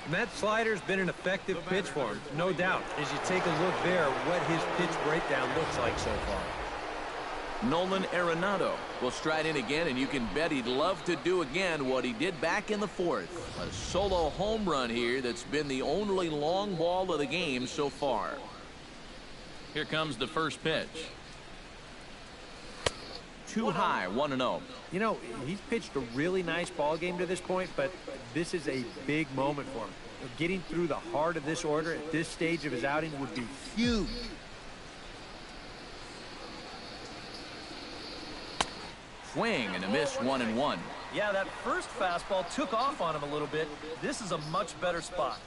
And that slider's been an effective pitch for him, no doubt. As you take a look there, what his pitch breakdown looks like so far. Nolan Arenado will stride in again, and you can bet he'd love to do again what he did back in the 4th. A solo home run here that's been the only long ball of the game so far. Here comes the first pitch. Too high, 1-0. You know, he's pitched a really nice ball game to this point, but this is a big moment for him. Getting through the heart of this order at this stage of his outing would be huge. Swing and a miss, 1-1. Yeah, that first fastball took off on him a little bit. This is a much better spot.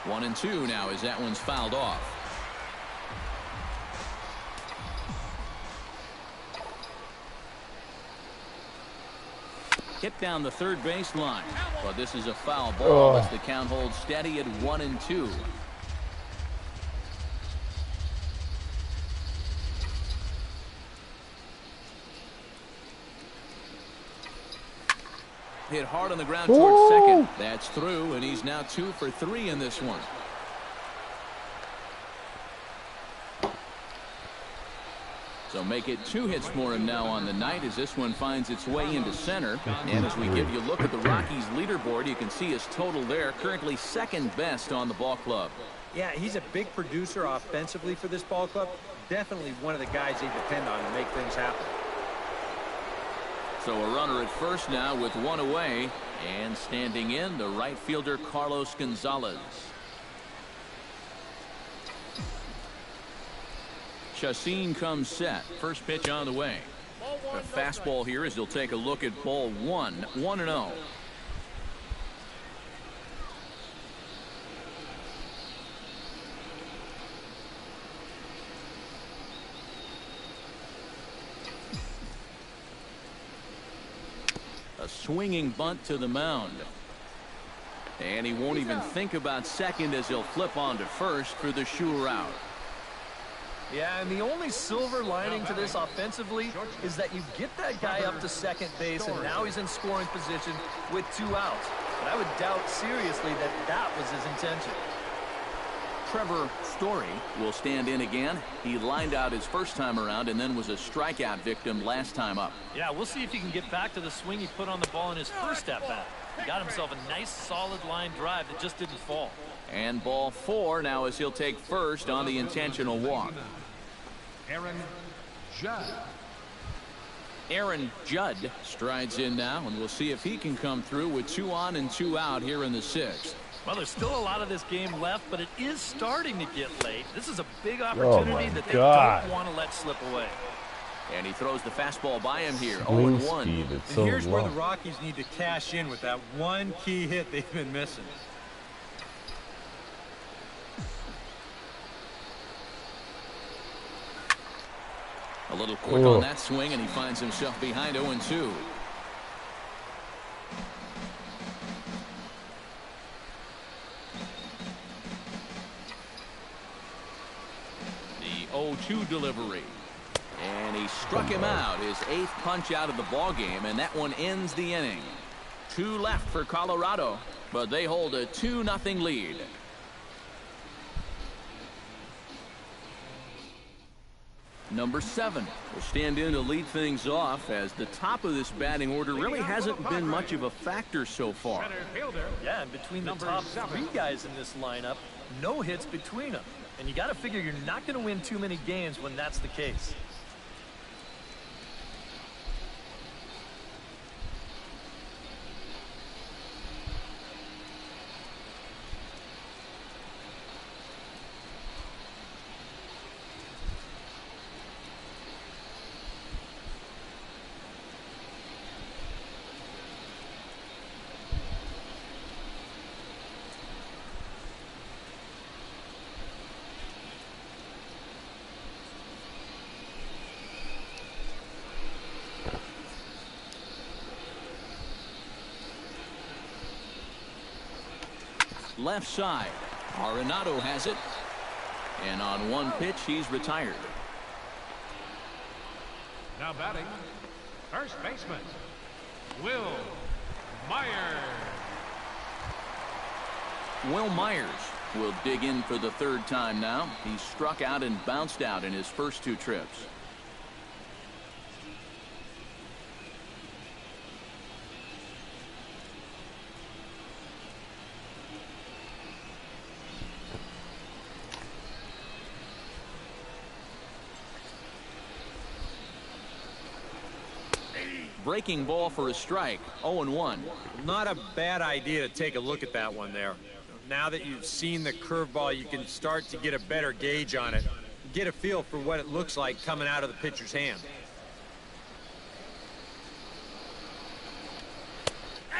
One and two now as that one's fouled off. Hit down the third base line. But this is a foul ball as the count holds steady at 1-2. Hit hard on the ground towards second. That's through, and he's now 2 for 3 in this one. So make it 2 hits for him now on the night as this one finds its way into center. And as we give you a look at the Rockies leaderboard, you can see his total there, currently second best on the ball club. Yeah, he's a big producer offensively for this ball club. Definitely one of the guys they depend on to make things happen. So a runner at first now with one away, and standing in the right fielder Carlos Gonzalez. Chassin comes set. First pitch on the way. The fastball here as he'll take a look at ball one. 1-0. A swinging bunt to the mound. And he won't even think about second as he'll flip on to first for the sure out. Yeah, and the only silver lining to this offensively is that you get that guy up to second base, and now he's in scoring position with 2 outs. But I would doubt seriously that that was his intention. Trevor Story will stand in again. He lined out his first time around and then was a strikeout victim last time up. Yeah, we'll see if he can get back to the swing he put on the ball in his first at-bat. He got himself a nice solid line drive that just didn't fall. And ball 4 now as he'll take first on the intentional walk. Aaron Judd strides in now, and we'll see if he can come through with 2 on and 2 out here in the 6th. Well, there's still a lot of this game left, but it is starting to get late. This is a big opportunity that they don't want to let slip away. And he throws the fastball by him here. 0-1. And here's where the Rockies need to cash in with that one key hit they've been missing. A little quick on that swing, and he finds himself behind 0-2. The 0-2 delivery. And he struck him out, his 8th punch out of the ball game, and that one ends the inning. 2 left for Colorado, but they hold a 2-0 lead. Number 7 will stand in to lead things off, as the top of this batting order really hasn't been much of a factor so far. Yeah, and between the top 3 guys in this lineup, no hits between them. And you got to figure you're not going to win too many games when that's the case. Left side, Arenado has it, and on one pitch he's retired. Now batting, first baseman, Will Myers. Will Myers will dig in for the 3rd time now. He struck out and bounced out in his first 2 trips. Breaking ball for a strike. 0-1. Not a bad idea to take a look at that one there. Now that you've seen the curveball, you can start to get a better gauge on it. Get a feel for what it looks like coming out of the pitcher's hand.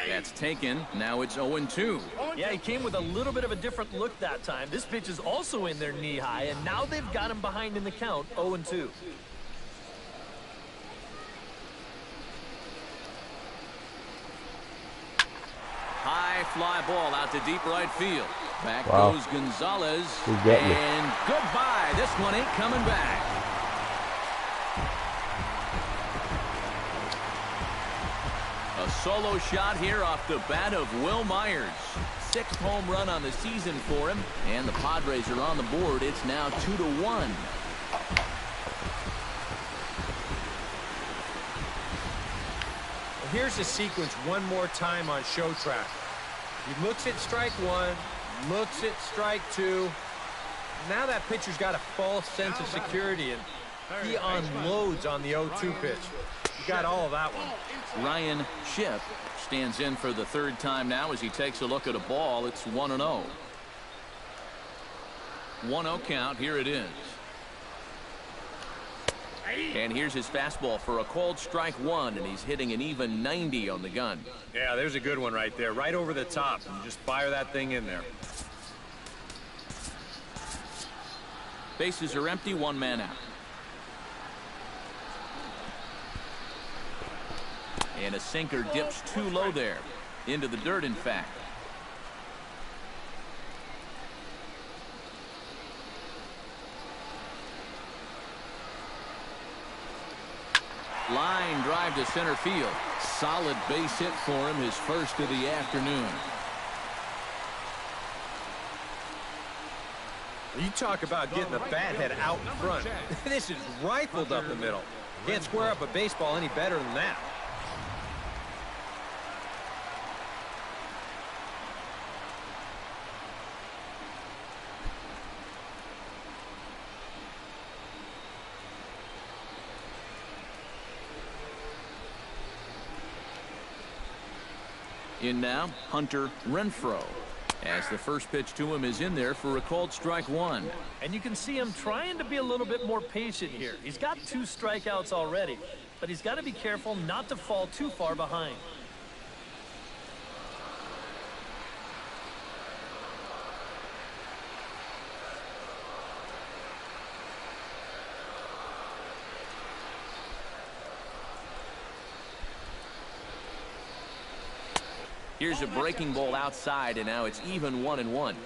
That's taken. Now it's 0-2. Yeah, he came with a little bit of a different look that time. This pitch is also in there knee high, and now they've got him behind in the count. 0-2. High fly ball out to deep right field. Back goes Gonzalez. And goodbye. This one ain't coming back. A solo shot here off the bat of Will Myers. 6th home run on the season for him. And the Padres are on the board. It's now 2-1. Here's the sequence one more time on show track. He looks at strike 1, looks at strike 2. Now that pitcher's got a false sense of security, and he unloads on the 0-2 pitch. You got all of that one. Ryan Schiff stands in for the 3rd time now as he takes a look at a ball. It's 1-0. 1-0 count. Here it is. And here's his fastball for a called strike one, and he's hitting an even 90 on the gun. Yeah, there's a good one right there, right over the top. And just fire that thing in there. Bases are empty, one man out. And a sinker dips too low there. Into the dirt, in fact. Line drive to center field. Solid base hit for him, his first of the afternoon. You talk about getting the bat head out in front. This is rifled up the middle. Can't square up a baseball any better than that. In now, Hunter Renfroe. As the first pitch to him is in there for a called strike one. And you can see him trying to be a little bit more patient here. He's got 2 strikeouts already, but he's got to be careful not to fall too far behind. Here's a breaking ball outside, and now it's even 1-1.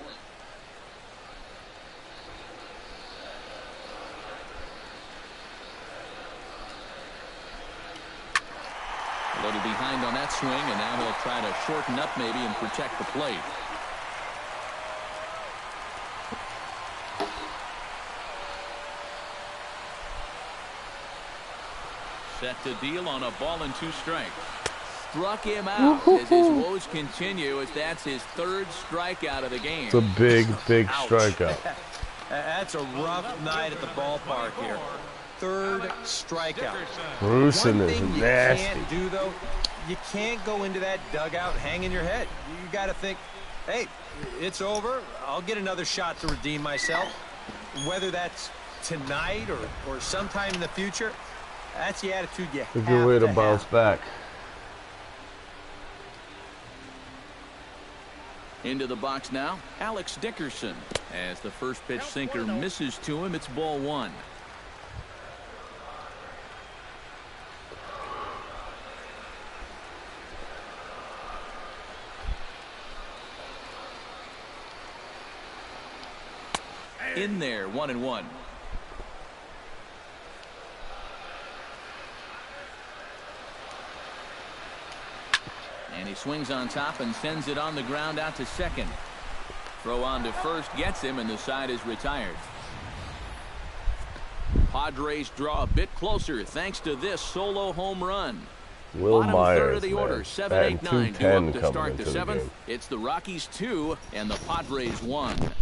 A little behind on that swing, and now he'll try to shorten up maybe and protect the plate. Set to deal on a ball and 2 strikes. Struck him out as his woes continue, as that's his 3rd strikeout of the game. It's a big strikeout. That's a rough night at the ballpark here. 3rd strikeout. Brucing One is thing you nasty. can't do, though, you can't go into that dugout hanging your head. You got to think, hey, it's over. I'll get another shot to redeem myself. Whether that's tonight or sometime in the future, that's the attitude you have A good way to have. bounce back. Into the box now, Alex Dickerson. As the first pitch sinker misses to him, it's ball 1. In there, 1-1. And he swings on top and sends it on the ground out to second. Throw on to first gets him, and the side is retired. Padres draw a bit closer thanks to this solo home run. Will Bottom Myers, third of the order, man. 7-8-9 due up 210 to coming start into the the 7th. game. It's the Rockies 2 and the Padres 1.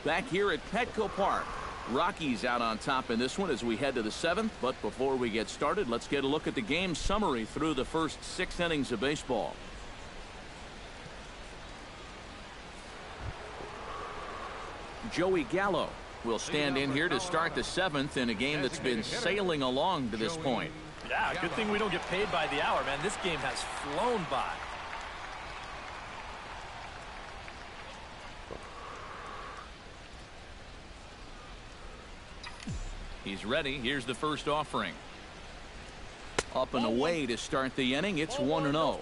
Back here at Petco Park. Rockies out on top in this one as we head to the 7th. But before we get started, let's get a look at the game summary through the first 6 innings of baseball. Joey Gallo will stand in here to start the 7th in a game that's been sailing along to this point. Yeah, good thing we don't get paid by the hour, man. This game has flown by. He's ready. Here's the first offering. Up and away to start the inning. It's 1-0.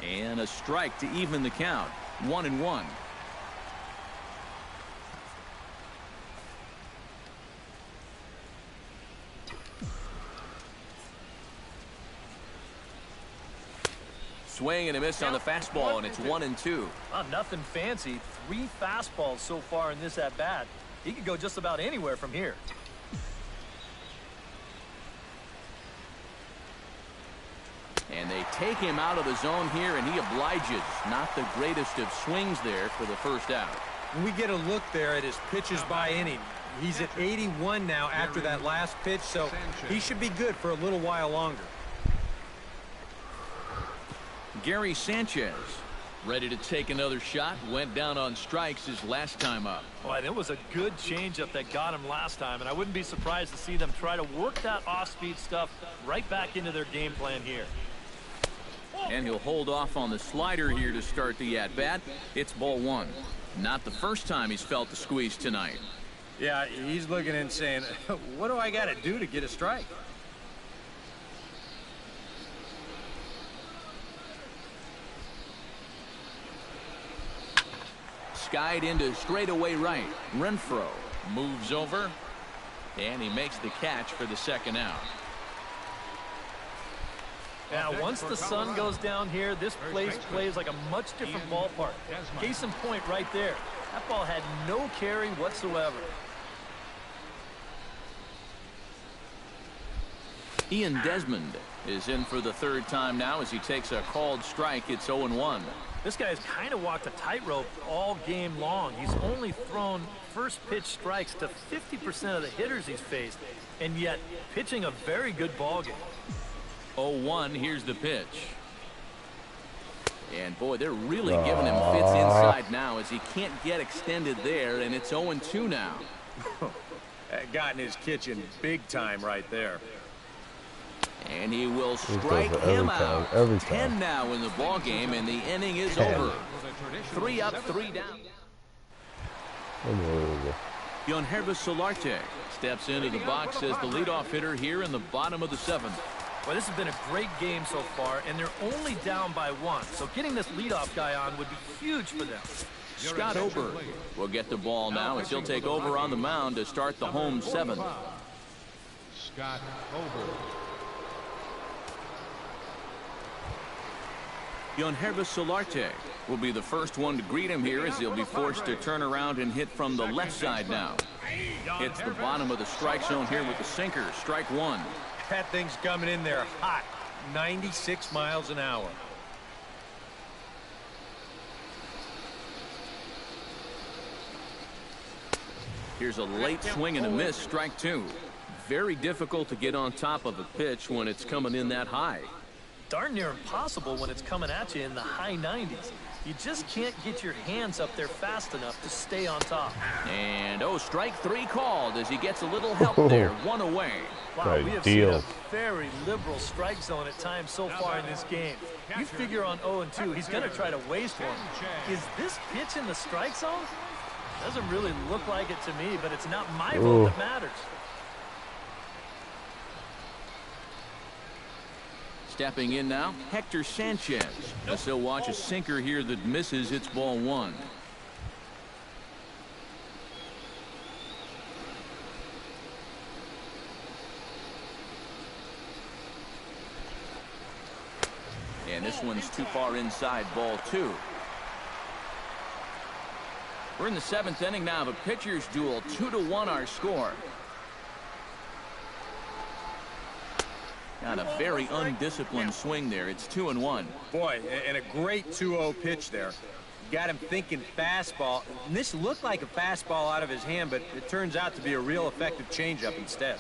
And a strike to even the count. 1-1. Swing and a miss on the fastball, and it's 1-2. Nothing fancy. 3 fastballs so far in this at-bat. He could go just about anywhere from here. And they take him out of the zone here, and he obliges. Not the greatest of swings there for the first out. When we get a look there at his pitches by inning, He's at 81 now after that last pitch, so he should be good for a little while longer. Gary Sanchez ready to take another shot. Went down on strikes his last time up. Boy, and it was a good changeup that got him last time, and I wouldn't be surprised to see them try to work that off-speed stuff right back into their game plan here. And he'll hold off on the slider here to start the at-bat. It's ball one. Not the first time he's felt the squeeze tonight. Yeah, he's looking and saying, what do I got to do to get a strike? Skied into straightaway right. Renfroe moves over, and he makes the catch for the second out. Now, once the sun goes down here, this place plays like a much different ballpark. Case in point right there. That ball had no carry whatsoever. Ian Desmond is in for the third time now as he takes a called strike. It's 0-1. This guy's kind of walked a tightrope all game long. He's only thrown first pitch strikes to 50% of the hitters he's faced, and yet pitching a very good ball game. 0-1, here's the pitch. And boy, they're really giving him fits inside now as he can't get extended there, and it's 0-2 now. That got in his kitchen big time right there. And he will strike him out. 10 now in the ball game, and the inning is over. 3 up, 3 down. Yonhervis Solarte steps into the box as the leadoff hitter here in the bottom of the 7th. Well, this has been a great game so far, and they're only down by 1. So getting this leadoff guy on would be huge for them. Scott Oberg will get the ball now as he'll take over on the mound to start the home 7th. Scott Oberg. Yonhervis Solarte will be the first one to greet him here as he'll be forced to turn around and hit from the left side now. Hits the bottom of the strike zone here with the sinker. Strike one. That thing's coming in there hot. 96 miles an hour. Here's a late swing and a miss. Strike two. Very difficult to get on top of a pitch when it's coming in that high. Darn near impossible when it's coming at you in the high 90s. You just can't get your hands up there fast enough to stay on top. And strike three called as he gets a little help there. One away. Wow, we have seen a very liberal strike zone at times so far in this game. You figure on 0-2, he's going to try to waste one. Is this pitch in the strike zone? Doesn't really look like it to me, but it's not my vote that matters. Stepping in now, Hector Sanchez. As he'll watch a sinker here that misses. It's ball one. And this one's too far inside. Ball two. We're in the 7th inning now of a pitcher's duel. 2-1 our score. Got a very undisciplined swing there. It's 2-1. Boy, and a great 2-0 pitch there. Got him thinking fastball. And this looked like a fastball out of his hand, but it turns out to be a real effective changeup instead.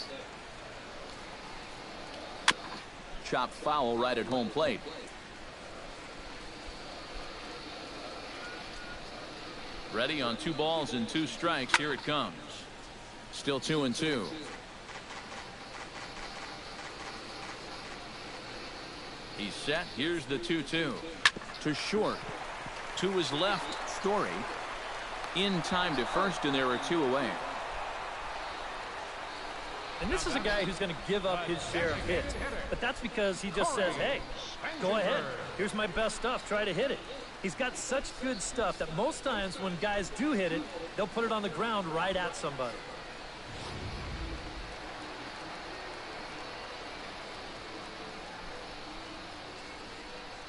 Chopped foul right at home plate. Ready on 2 balls and 2 strikes. Here it comes. Still 2-2. He's set. Here's the 2-2. To short. To his left. Story. In time to first, and there are 2 away. And this is a guy who's going to give up his share of hits. But that's because he just says, hey, go ahead. Here's my best stuff. Try to hit it. He's got such good stuff that most times when guys do hit it, they'll put it on the ground right at somebody.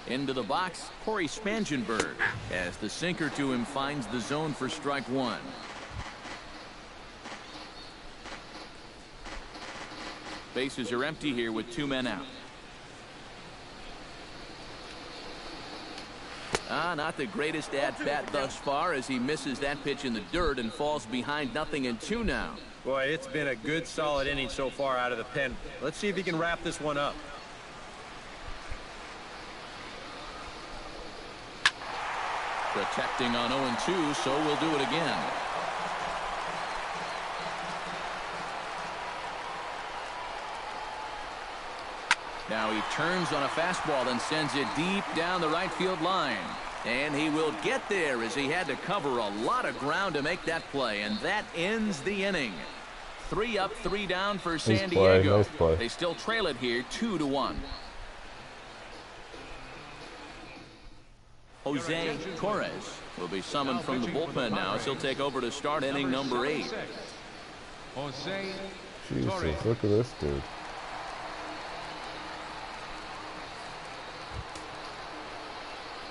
Into the box, CORY Spangenberg, as the sinker to him finds the zone for strike one. Bases are empty here with 2 men out. Not the greatest at-bat thus far as he misses that pitch in the dirt and falls behind 0-2 now. Boy, it's been a good, solid inning so far out of the pen. Let's see if he can wrap this one up. Protecting on 0-2, so we'll do it again. Now he turns on a fastball and sends it deep down the right field line. And he will get there as he had to cover a lot of ground to make that play. And that ends the inning. 3 up, 3 down for San Diego. Nice play. They still trail it here 2-1. Jose Torres will be summoned from the bullpen now as he'll take over to start inning number 8. Jesus, look at this dude.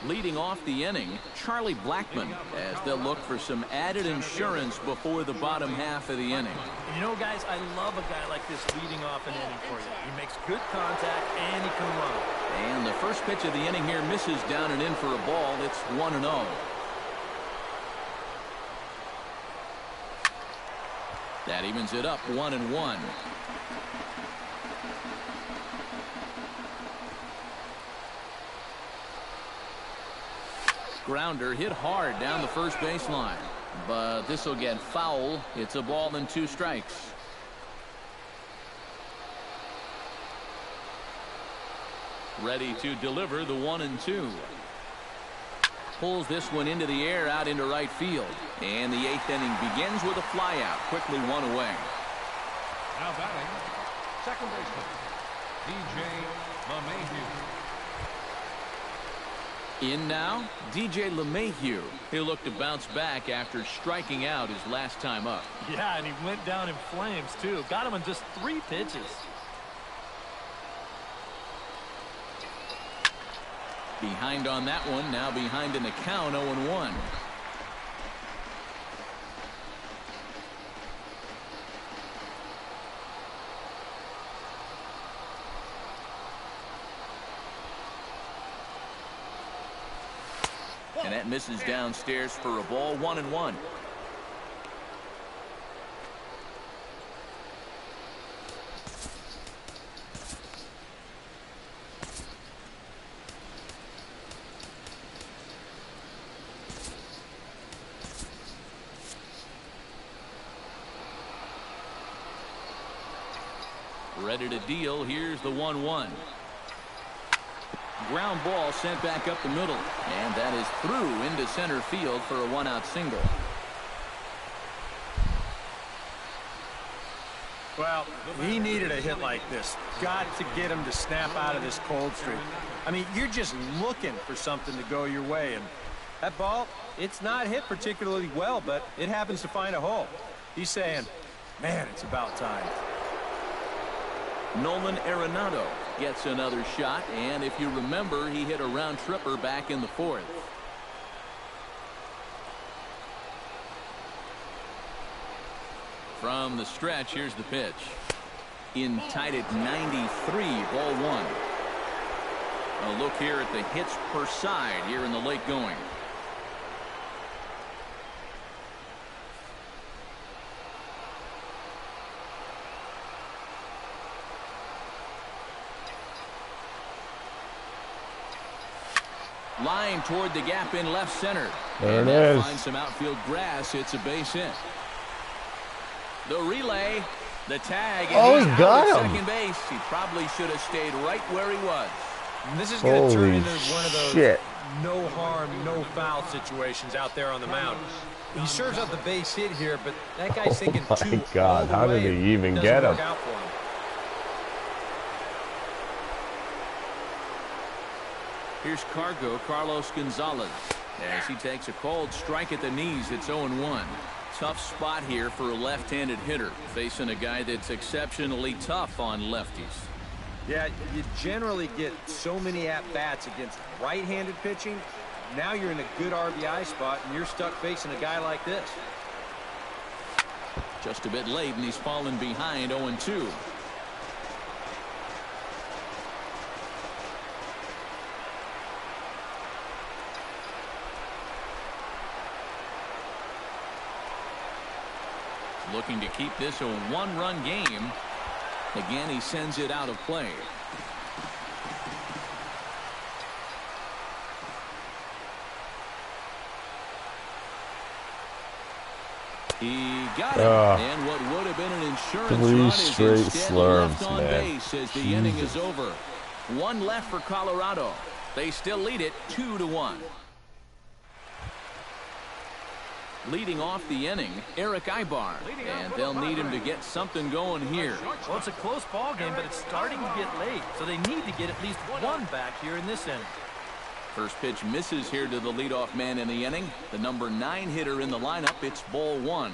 Leading off the inning, Charlie Blackmon, as they'll look for some added insurance before the bottom half of the inning. You know, guys, I love a guy like this leading off an inning for you. He makes good contact and he can run. And the first pitch of the inning here misses down and in for a ball. It's 1-0. That evens it up 1-1. Grounder hit hard down the first baseline, but this will get foul. It's a ball and 2 strikes. Ready to deliver the 1-2. Pulls this one into the air out into right field, and the 8th inning begins with a flyout. Quickly 1 away. Now batting, second baseman, DJ LeMahieu. In now, DJ LeMahieu. He'll look to bounce back after striking out his last time up. Yeah, and he went down in flames, too. Got him in just 3 pitches. Behind on that one, now behind in the count, 0-1. And that misses downstairs for a ball. 1-1. Ready to deal. Here's the 1-1. Ground ball sent back up the middle, and that is through into center field for a 1-out single. Well, he needed a hit like this. Got to get him to snap out of this cold streak. I mean, you're just looking for something to go your way, and that ball, it's not hit particularly well, but it happens to find a hole. He's saying, man, it's about time. Nolan Arenado gets another shot, and if you remember, he hit a round tripper back in the 4th. From the stretch, here's the pitch. Inside at 93, ball 1. A look here at the hits per side here in the late going. Line toward the gap in left center. There and it that is. finds some outfield grass. It's a base hit. The relay, the tag. Oh, and he he's got out at him. second base. He probably should have stayed right where he was. And this is going to turn Holy into one of those shit. no harm, no foul situations out there on the mound. He serves up the base hit here, but that guy's thinking my two God, all the how did way. he even Doesn't get work him? out for him. Here's Carlos Gonzalez as he takes a cold strike at the knees. It's 0-1. Tough spot here for a left-handed hitter, facing a guy that's exceptionally tough on lefties. Yeah, you generally get so many at-bats against right-handed pitching. Now you're in a good RBI spot, and you're stuck facing a guy like this. Just a bit late, and he's fallen behind 0-2. Looking to keep this a one-run game. Again, he sends it out of play. He got it, and what would have been an insurance run is instead left on base as the inning is over. One left for Colorado. They still lead it 2-1. Leading off the inning, Eric Ibar, and they'll need him to get something going here. Well, it's a close ball game, but it's starting to get late, so they need to get at least one back here in this inning. First pitch misses here to the leadoff man in the inning. The number 9 hitter in the lineup. It's ball 1.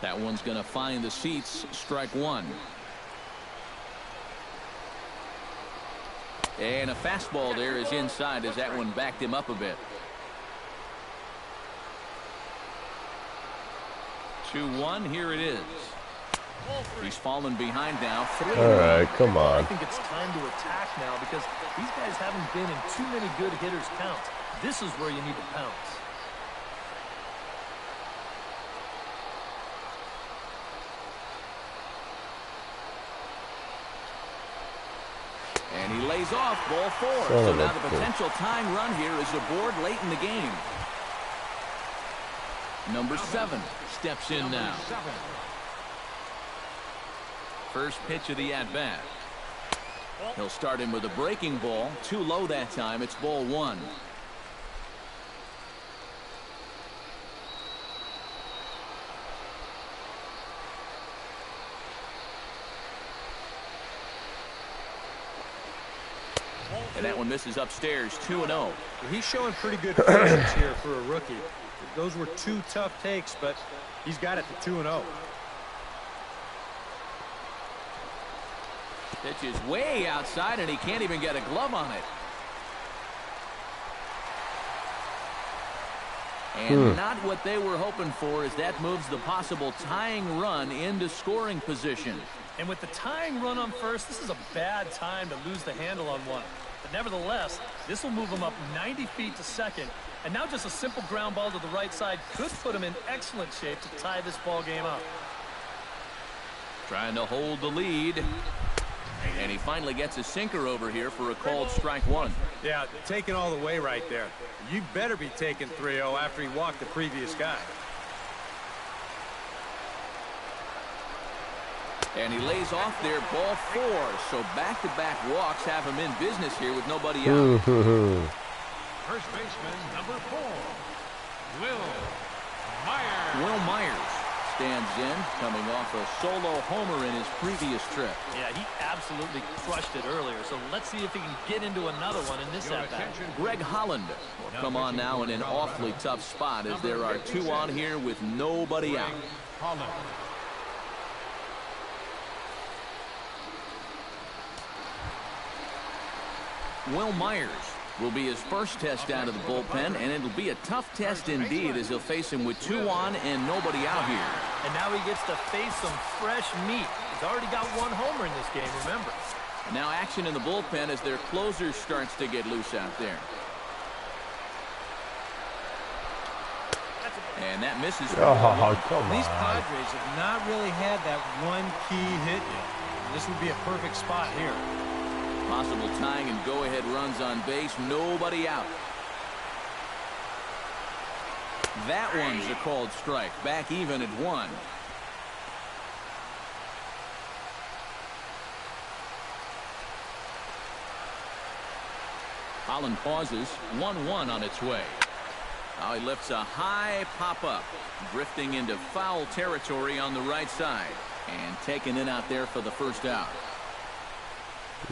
That one's going to find the seats. Strike 1. And a fastball there is inside as that one backed him up a bit. 2-1. Here it is. He's fallen behind now. 3-1. All right, come on. I think it's time to attack now because these guys haven't been in too many good hitters' counts. This is where you need to pounce. And he lays off ball 4. So now the potential tying run here is aboard late in the game. Number 7 steps in now. First pitch of the at-bat. He'll start him with a breaking ball. Too low that time. It's ball 1. And that one misses upstairs. 2-0. He's showing pretty good patience here for a rookie. Those were 2 tough takes, but he's got it to 2-0. Pitch is way outside, and he can't even get a glove on it. And not what they were hoping for, as that moves the possible tying run into scoring position. And with the tying run on first, this is a bad time to lose the handle on one. But nevertheless, this will move him up 90 feet to second. And now just a simple ground ball to the right side could put him in excellent shape to tie this ball game up. Trying to hold the lead. And he finally gets a sinker over here for a called strike 1. Yeah, taking all the way right there. You better be taking 3-0 after he walked the previous guy. And he lays off there, ball 4. So back-to-back walks have him in business here with nobody out. First baseman, number 4, Will Myers. Will Myers stands in, coming off a solo homer in his previous trip. Yeah, he absolutely crushed it earlier, so let's see if he can get into another one in this at-bat. Greg Holland will come on now in an awfully tough spot as there are 2 on here with nobody out. Holland. Will Myers will be his first test out of the bullpen, and it'll be a tough test indeed as he'll face him with 2 on and nobody out here. And now he gets to face some fresh meat. He's already got 1 homer in this game, remember. And now action in the bullpen as their closer starts to get loose out there. And that misses. Come on. These Padres have not really had that one key hit yet. This would be a perfect spot here. Possible tying and go-ahead runs on base. Nobody out. That one's a called strike. Back even at 1. Holland pauses. 1-1 on its way. Now he lifts a high pop-up. Drifting into foul territory on the right side. And taken in out there for the first out.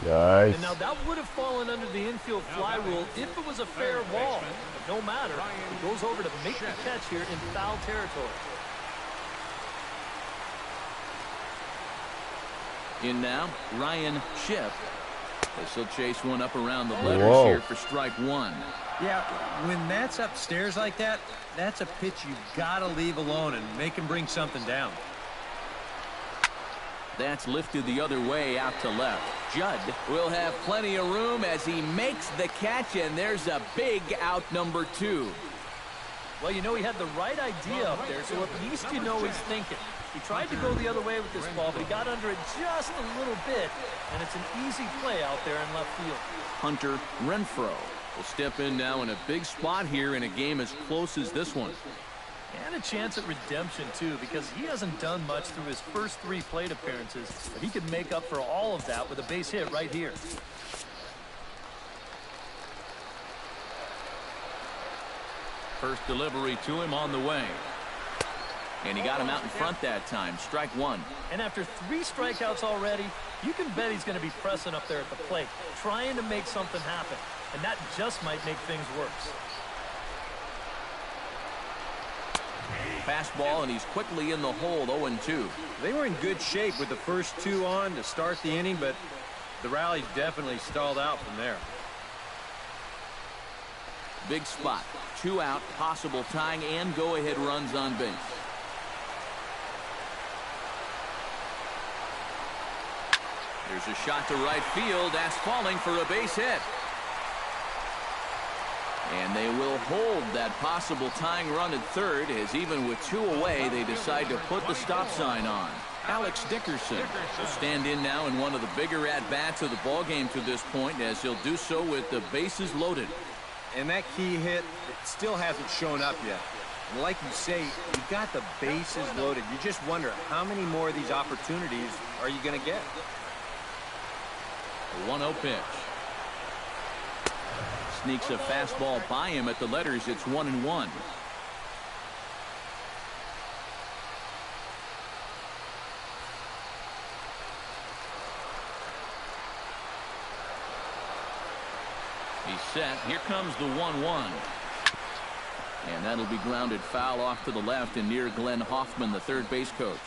Nice. And now that would have fallen under the infield fly rule if it was a fair ball. But no matter, he goes over to make the catch here in foul territory. In now, Ryan Schiff. As he'll chase one up around the letters here for strike 1. Yeah, when that's upstairs like that, that's a pitch you've got to leave alone and make him bring something down. That's lifted the other way out to left. Judd will have plenty of room as he makes the catch, and there's a big out number 2. Well, you know, he had the right idea up there, so at least you know he's thinking. He tried to go the other way with this ball, but he got under it just a little bit, and it's an easy play out there in left field. Hunter Renfroe will step in now in a big spot here in a game as close as this one. And a chance at redemption, too, because he hasn't done much through his first 3 plate appearances, but he could make up for all of that with a base hit right here. First delivery to him on the way. And he got him out in front that time. Strike 1. And after 3 strikeouts already, you can bet he's going to be pressing up there at the plate, trying to make something happen. And that just might make things worse. Fastball, and he's quickly in the hole, 0-2. They were in good shape with the first 2 on to start the inning, but the rally definitely stalled out from there. Big spot. 2 out, possible tying and go-ahead runs on base. There's a shot to right field. That's falling for a base hit. And they will hold that possible tying run at third, as even with 2 away, they decide to put the stop sign on. Alex Dickerson will stand in now in one of the bigger at-bats of the ballgame to this point, as he'll do so with the bases loaded. And that key hit, it still hasn't shown up yet. And like you say, you've got the bases loaded. You just wonder how many more of these opportunities are you going to get? A 1-0 pitch. Sneaks a fastball by him at the letters. It's 1-1. He's set. Here comes the 1-1. And that'll be grounded foul off to the left and near Glenn Hoffman, the third base coach.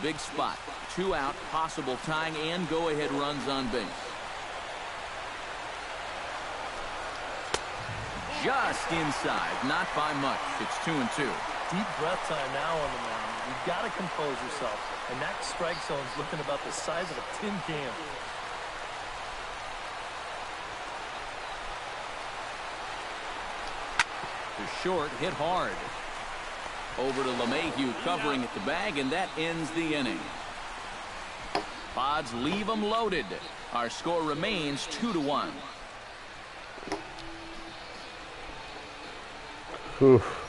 Big spot. 2 out, possible tying and go-ahead runs on base. Just inside, not by much. It's 2-2. Deep breath time now on the mound. You've got to compose yourself. And that strike zone's looking about the size of a tin can. To short, hit hard. Over to LeMahieu, covering at the bag, and that ends the inning. Pods leave them loaded. Our score remains 2-1. Oof.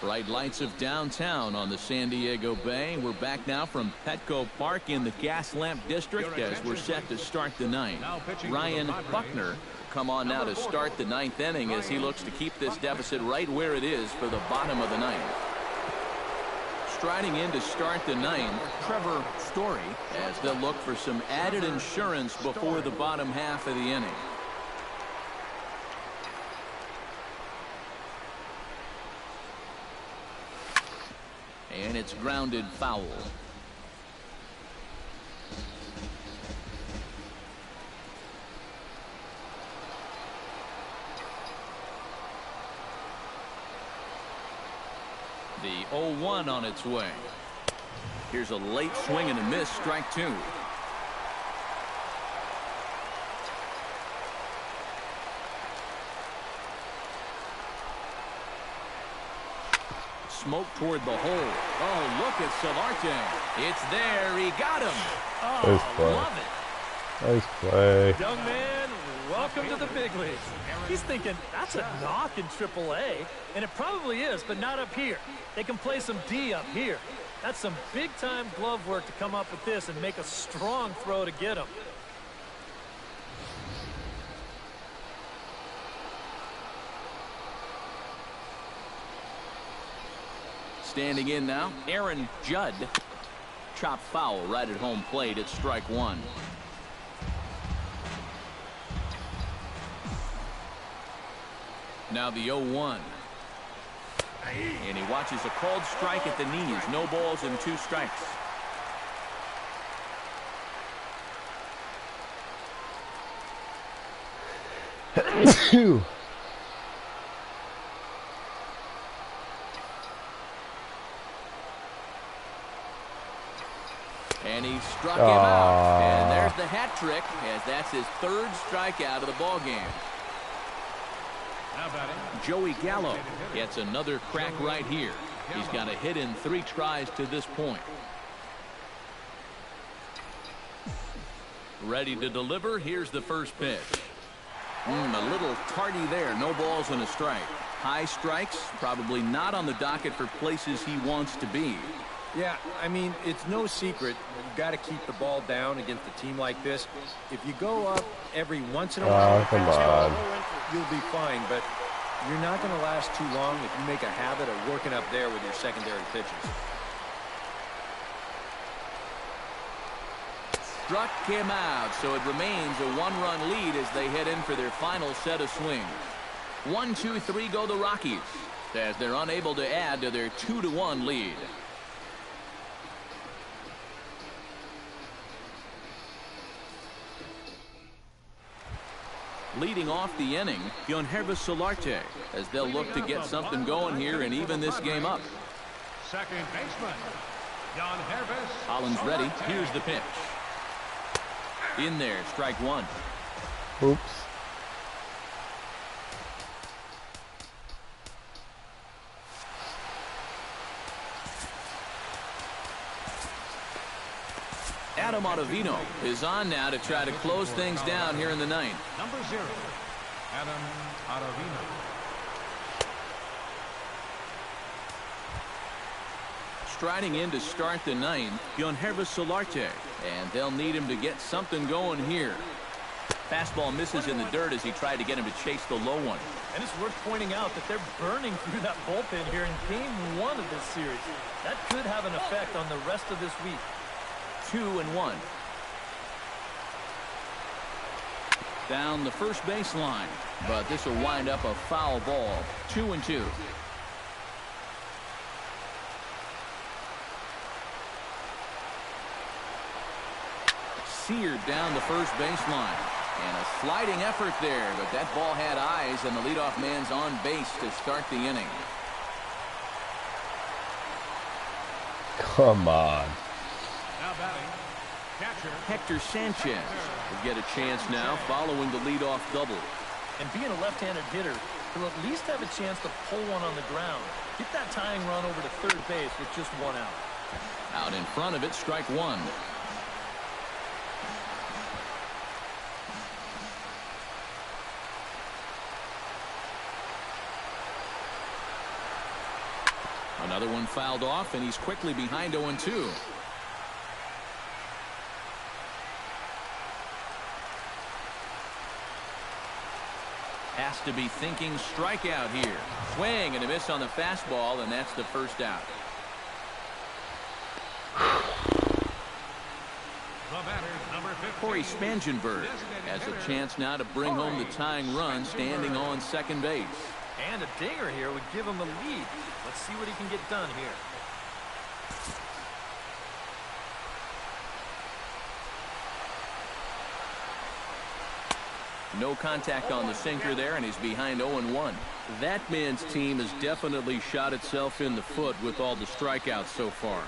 Bright lights of downtown on the San Diego Bay. We're back now from Petco Park in the Gas Lamp District as we're set to start the ninth. Ryan Buckner come on now to start the 9th inning as he looks to keep this deficit right where it is for the bottom of the 9th. Striding in to start the 9th, Trevor Story, as they'll look for some added insurance before the bottom half of the inning. And it's grounded foul. The 0-1 on its way. Here's a late swing and a miss, strike 2. Smoke toward the hole. Oh, look at Solarte. It's there. He got him. Oh, nice play. Love it. Nice play. Young man, welcome to the big leagues. He's thinking, that's a knock in AAA, and it probably is, but not up here. They can play some D up here. That's some big-time glove work to come up with this and make a strong throw to get him. Standing in now, Aaron Judd. Chop foul right at home plate. It's strike 1. Now the 0-1. And he watches a called strike at the knees. No balls and 2 strikes. And he struck him out. And there's the hat trick, as that's his third strikeout of the ball game. Joey Gallo gets another crack right here. He's got a hit in 3 tries to this point. Ready to deliver. Here's the first pitch. A little tardy there. No balls and a strike. High strikes, probably not on the docket for places he wants to be. Yeah, I mean, it's no secret. You've got to keep the ball down against a team like this. If you go up every once in a while, you'll be fine, but you're not going to last too long if you make a habit of working up there with your secondary pitches. Struck him out, so it remains a 1-run lead as they head in for their final set of swings. 1, 2, 3 go the Rockies, as they're unable to add to their 2-1 lead. Leading off the inning, Solarte, as they'll look to get something going here and even this game up. Second baseman, Collins ready. Here's the pitch. In there, strike 1. Oops. Adam Ottavino is on now to try to close things down here in the 9th. Number 0, Adam Ottavino. Striding in to start the 9th, Solarte, and they'll need him to get something going here. Fastball misses in the dirt as he tried to get him to chase the low one. And it's worth pointing out that they're burning through that bullpen here in game 1 of this series. That could have an effect on the rest of this week. 2-1. Down the first baseline, but this will wind up a foul ball. 2-2. Seared down the first baseline, and a sliding effort there, but that ball had eyes, and the leadoff man's on base to start the inning. Come on. Now batting, catcher Hector Sanchez will get a chance now following the leadoff double. And being a left-handed hitter, he'll at least have a chance to pull one on the ground. Get that tying run over to third base with just 1 out. Out in front of it, strike 1. Another one fouled off, and he's quickly behind 0-2. Has to be thinking strikeout here. Swing and a miss on the fastball, and that's the first out. The batter, number 15, Cory Spangenberg has a chance now to bring home the tying run, standing on second base. And a dinger here would give him a lead. Let's see what he can get done here. No contact on the sinker there, and he's behind 0-1. That man's team has definitely shot itself in the foot with all the strikeouts so far.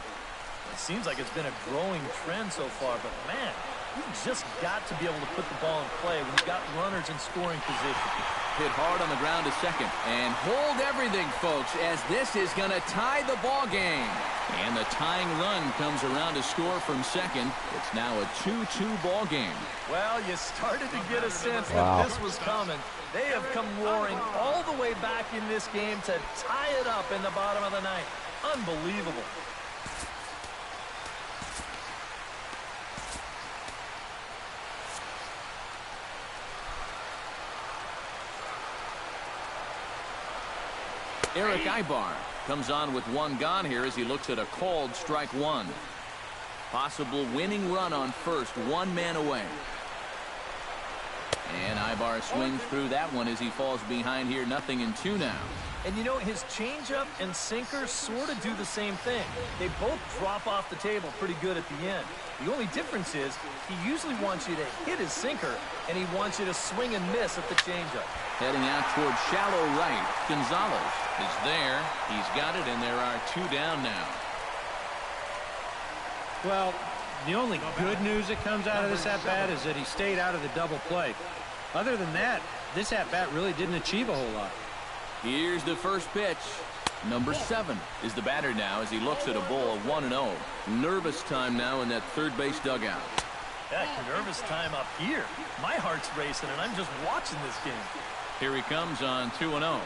It seems like it's been a growing trend so far, but man, you've just got to be able to put the ball in play when you've got runners in scoring position. Hit hard on the ground to second. And hold everything, folks, as this is going to tie the ball game. And the tying run comes around to score from second. It's now a 2-2 ball game. Well, you started to get a sense that this was coming. They have come roaring all the way back in this game to tie it up in the bottom of the 9th. Unbelievable. Eric Ibar comes on with 1 gone here as he looks at a called strike 1. Possible winning run on first, 1 man away. And Ibar swings through that one as he falls behind here, 0-2 now. And you know, his changeup and sinker sort of do the same thing. They both drop off the table pretty good at the end. The only difference is he usually wants you to hit his sinker, and he wants you to swing and miss at the changeup. Heading out toward shallow right. Gonzalez is there. He's got it, and there are 2 down now. Well, The only good news that comes out of this at-bat is that he stayed out of the double play. Other than that, this at-bat really didn't achieve a whole lot. Here's the first pitch. Number 7 is the batter now as he looks at a ball of 1-0. Nervous time now in that third base dugout. Heck, nervous time up here. My heart's racing, and I'm just watching this game. Here he comes on 2-0.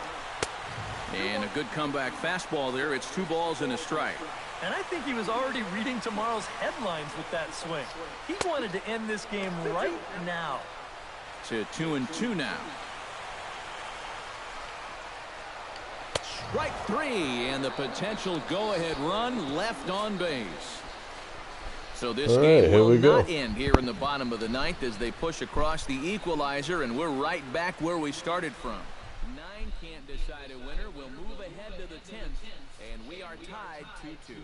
And a good comeback fastball there. It's 2 balls and a strike. And I think he was already reading tomorrow's headlines with that swing. He wanted to end this game right now. To 2-2 now. Strike 3, and the potential go-ahead run left on base. So this game will not end here in the bottom of the 9th as they push across the equalizer, and we're right back where we started from. 9 can't decide a winner. We'll move ahead to the 10th, and we are tied 2-2.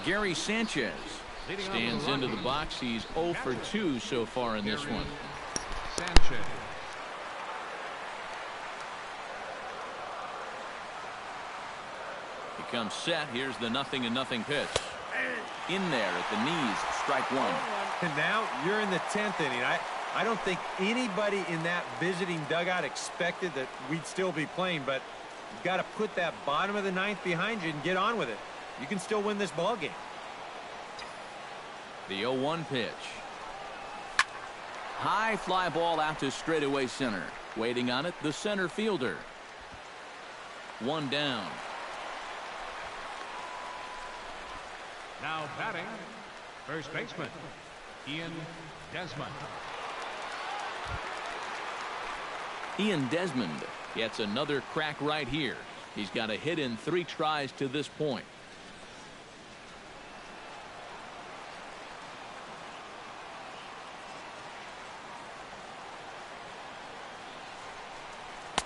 Gary Sanchez stands into the box. He's 0 for 2 so far in this one. Sanchez. He comes set. Here's the 0-0 pitch. In there at the knees, strike one. And now you're in the 10th inning. I don't think anybody in that visiting dugout expected that we'd still be playing, but you've got to put that bottom of the 9th behind you and get on with it. You can still win this ball game. The 0-1 pitch. High fly ball out to straightaway center. Waiting on it, the center fielder. One down. Now batting, first baseman, Ian Desmond. Ian Desmond gets another crack right here. He's got a hit in 3 tries to this point.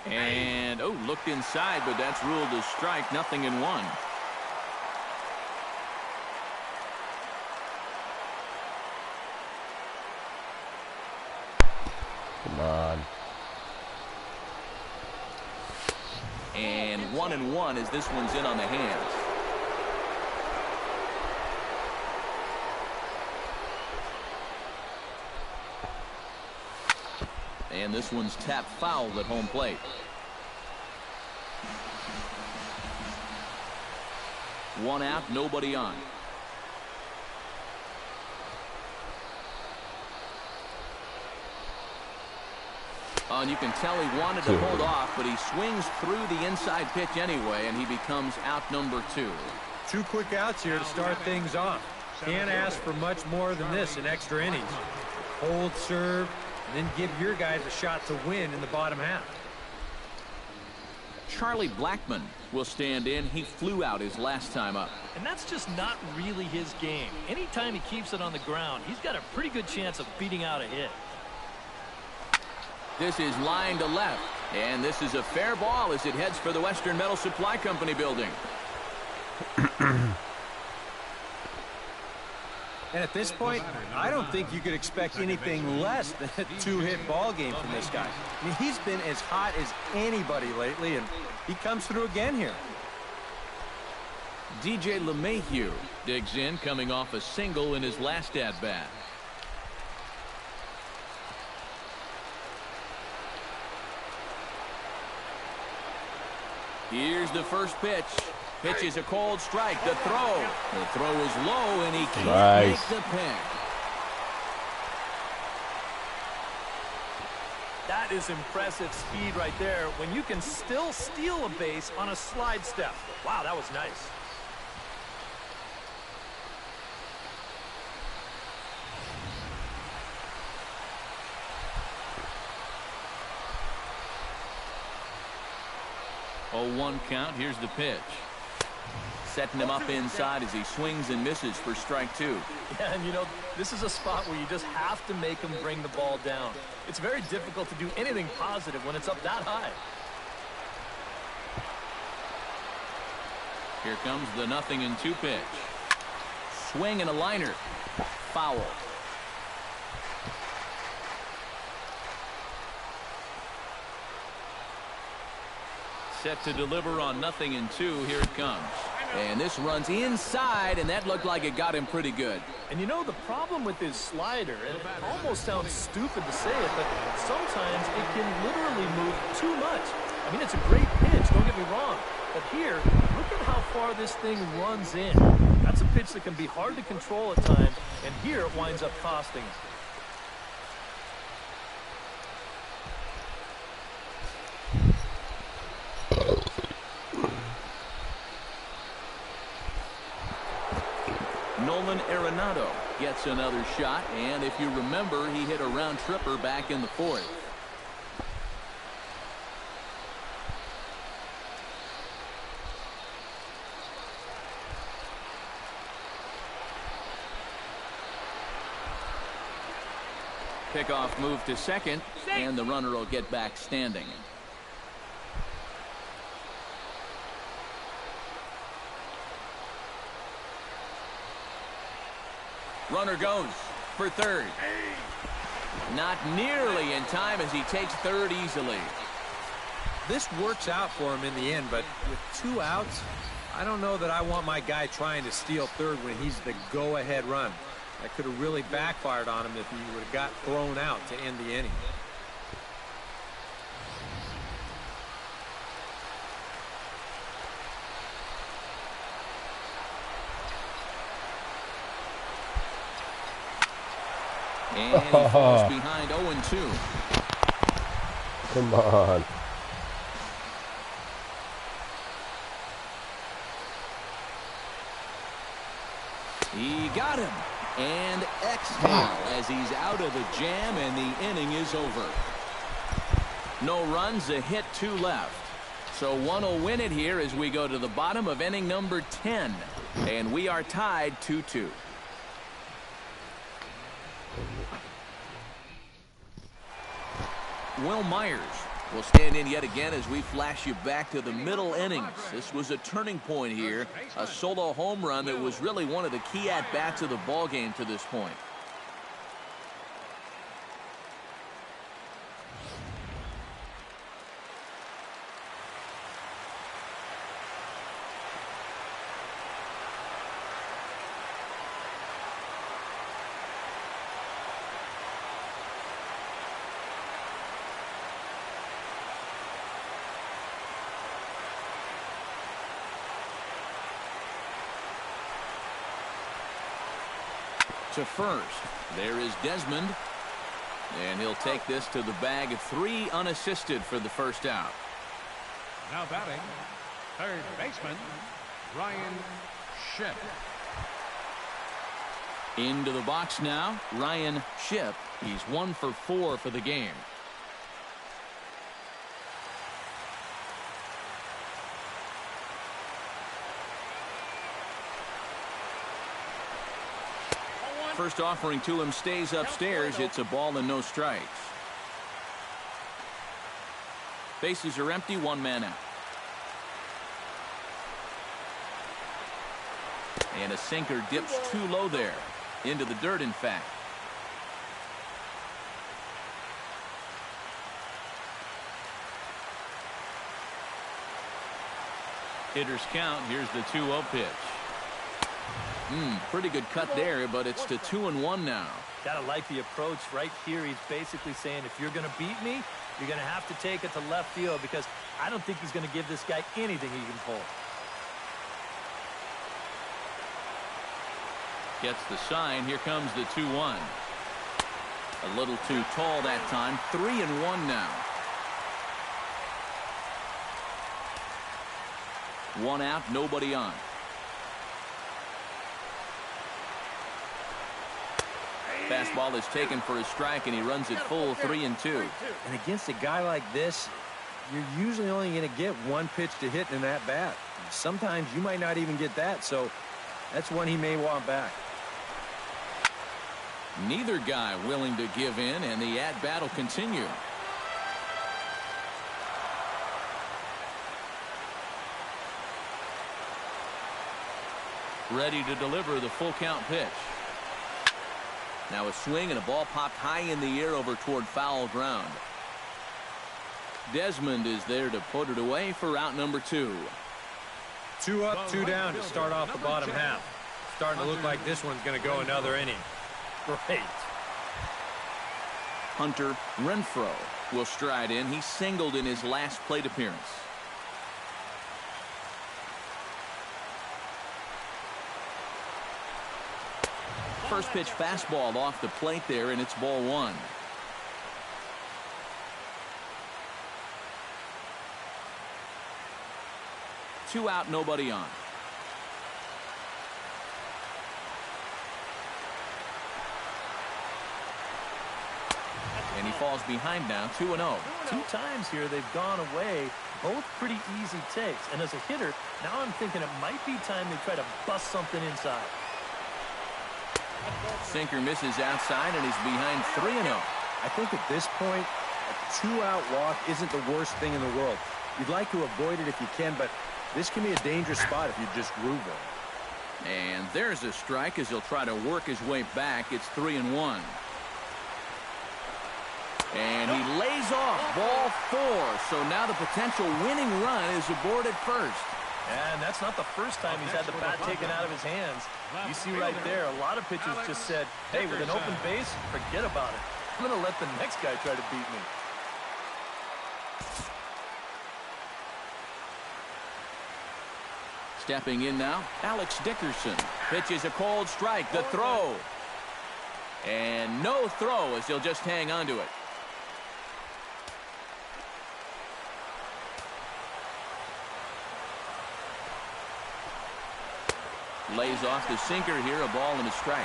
And, oh, looked inside, but that's ruled a strike, 0-1. Come on. And 1-1 as this one's in on the hands. And this one's tapped foul at home plate. One out, nobody on. Oh, and you can tell he wanted to hold off, but he swings through the inside pitch anyway, and he becomes out number 2. 2 quick outs here to start things off. Can't ask for much more than this in extra innings. Hold, serve, and then give your guys a shot to win in the bottom half. Charlie Blackmon will stand in. He flew out his last time up. And that's just not really his game. Anytime he keeps it on the ground, he's got a pretty good chance of beating out a hit. This is line to left, and this is a fair ball as it heads for the Western Metal Supply Company building. And at this point, I don't think you could expect anything less than a 2-hit ball game from this guy. I mean, he's been as hot as anybody lately, and he comes through again here. DJ LeMahieu digs in, coming off a single in his last at-bat. Here's the first pitch. Pitch is a cold strike. The throw. The throw is low, and he can't make the pick. That is impressive speed right there when you can still steal a base on a slide step. Wow, that was nice. Oh, 1 count. Here's the pitch. Setting him up inside as he swings and misses for strike 2. Yeah, and you know, this is a spot where you just have to make him bring the ball down. It's very difficult to do anything positive when it's up that high. Here comes the 0-2 pitch. Swing and a liner. Foul. Set to deliver on 0-2. Here it comes. And this runs inside, and that looked like it got him pretty good. And you know, the problem with his slider, and it almost sounds stupid to say it, but sometimes it can literally move too much. I mean, it's a great pitch, don't get me wrong. But here, look at how far this thing runs in. That's a pitch that can be hard to control at times, and here it winds up costing him. Nolan Arenado gets another shot, and if you remember, he hit a round tripper back in the 4th. Pickoff move to second, and the runner will get back standing. Runner goes for third. Not nearly in time as he takes third easily. This works out for him in the end, but with 2 outs, I don't know that I want my guy trying to steal third when he's the go-ahead run. That could have really backfired on him if he would have got thrown out to end the inning. And he falls behind 0-2. Come on. He got him. And exhale as he's out of the jam, and the inning is over. No runs, a hit, 2 left. So one will win it here as we go to the bottom of inning number 10. And we are tied 2-2. Will Myers will stand in yet again as we flash you back to the middle innings. This was a turning point here, a solo home run that was really one of the key at-bats of the ball game to this point. To first, there is Desmond, and he'll take this to the bag of 3 unassisted for the first out. Now batting, third baseman, Ryan Shipp. Into the box now, Ryan Shipp. He's 1 for 4 for the game. First offering to him stays upstairs. It's a ball and no strikes. Bases are empty, 1 man out. And a sinker dips too low there. Into the dirt, in fact. Hitters count. Here's the 2-0 pitch. Pretty good cut there, but it's to 2-1 now. Gotta like the approach right here. He's basically saying, if you're going to beat me, you're going to have to take it to left field, because I don't think he's going to give this guy anything he can pull. Gets the sign. Here comes the 2-1. A little too tall that time. 3-1 now. 1 out, nobody on. Fastball is taken for a strike, and he runs it full, 3-2. And against a guy like this, you're usually only going to get 1 pitch to hit in that bat. Sometimes you might not even get that, so that's one he may want back. Neither guy willing to give in, and the at-bat will continue. Ready to deliver the full count pitch. Now a swing, and a ball popped high in the air over toward foul ground. Desmond is there to put it away for out number 2. 2 up, 2 down to start off the bottom half. Starting to look like this one's going to go another inning. Great. Hunter Renfroe will stride in. He singled in his last plate appearance. First pitch fastball off the plate there, and it's ball 1. Two out, nobody on. And he falls behind now, 2-0. 2 times here they've gone away, both pretty easy takes. And as a hitter, now I'm thinking it might be time they try to bust something inside. Sinker misses outside, and he's behind 3-0. I think at this point, a 2-out walk isn't the worst thing in the world. You'd like to avoid it if you can, but this can be a dangerous spot if you just groove it. And there's a strike as he'll try to work his way back. It's 3-1. And he lays off ball 4. So now the potential winning run is aboard at first. And that's not the first time he's had the bat taken out of his hands. You see right there, a lot of pitchers just said, hey, with an open base, forget about it. I'm going to let the next guy try to beat me. Stepping in now, Alex Dickerson. Pitches a cold strike. The throw. And no throw as he'll just hang on to it. Lays off the sinker here, a ball and a strike.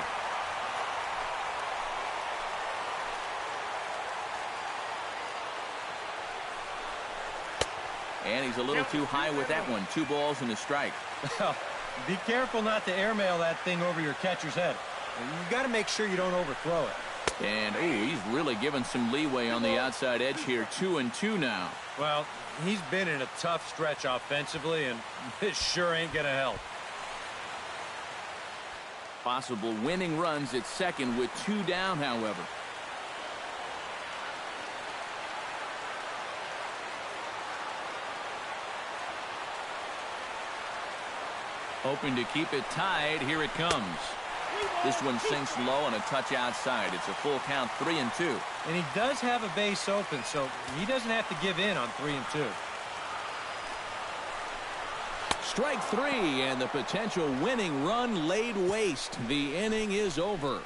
And he's a little too high with that one. 2 balls and a strike. Be careful not to airmail that thing over your catcher's head. You got to make sure you don't overthrow it. And he's really given some leeway on the outside edge here. 2-2 now. Well, he's been in a tough stretch offensively, and this sure ain't going to help. Possible winning runs at second with 2 down, however. Hoping to keep it tied. Here it comes. This one sinks low on a touch outside. It's a full count, 3-2. And he does have a base open, so he doesn't have to give in on 3-2. Strike 3, and the potential winning run laid waste. The inning is over.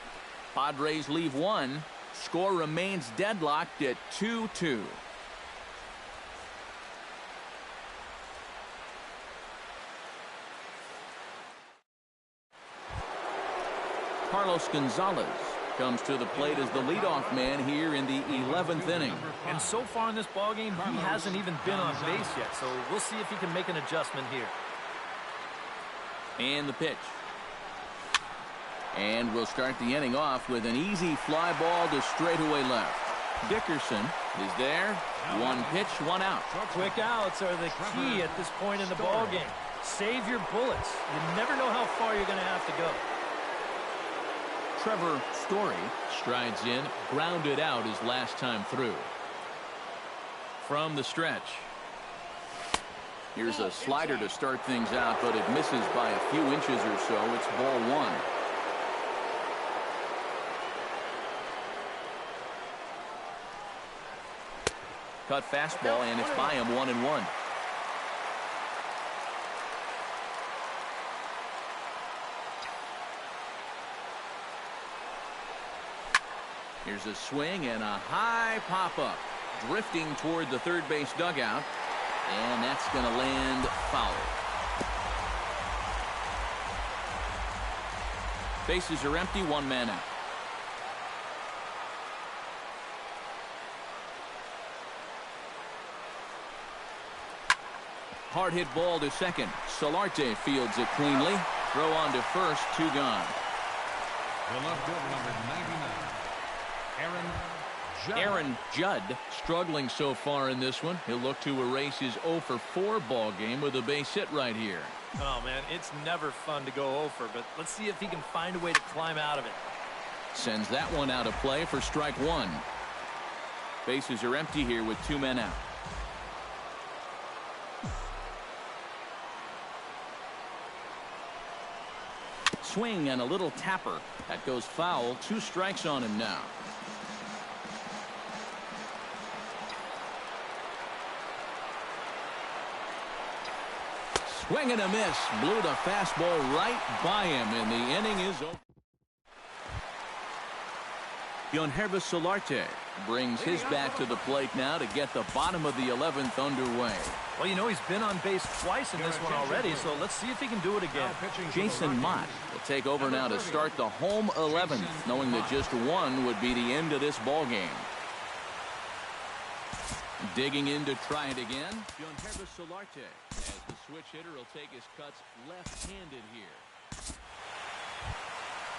Padres leave 1. Score remains deadlocked at 2-2. Carlos Gonzalez comes to the plate as the leadoff man here in the 11th inning. And so far in this ballgame, he hasn't even been on base yet, so we'll see if he can make an adjustment here. And the pitch. And we'll start the inning off with an easy fly ball to straightaway left. Dickerson is there. 1 pitch, 1 out. Quick outs are the key at this point in the ballgame. Save your bullets. You never know how far you're going to have to go. Trevor Story strides in, grounded out his last time through. From the stretch. Here's a slider to start things out, but it misses by a few inches or so. It's ball 1. Cut fastball, and it's by him, 1-1. Here's a swing and a high pop-up. Drifting toward the third base dugout. And that's going to land foul. Bases are empty, 1 man out. Hard hit ball to second. Solarte fields it cleanly. Throw on to first, 2 gone. The left fielder, number 99. Aaron Judd struggling so far in this one. He'll look to erase his 0-for-4 ball game with a base hit right here. Oh, man, it's never fun to go 0-for, but let's see if he can find a way to climb out of it. Sends that one out of play for strike 1. Bases are empty here with 2 men out. Swing and a little tapper. That goes foul. 2 strikes on him now. Swing and a miss. Blew the fastball right by him, and the inning is over. Yonhervis Solarte brings his bat to the plate now to get the bottom of the 11th underway. Well, you know, he's been on base twice in this one already, so let's see if he can do it again. Jason Mott will take over now to start the home 11th, knowing that just 1 would be the end of this ball game. Digging in to try it again. Yonhervis Solarte, as the switch hitter, will take his cuts left-handed here.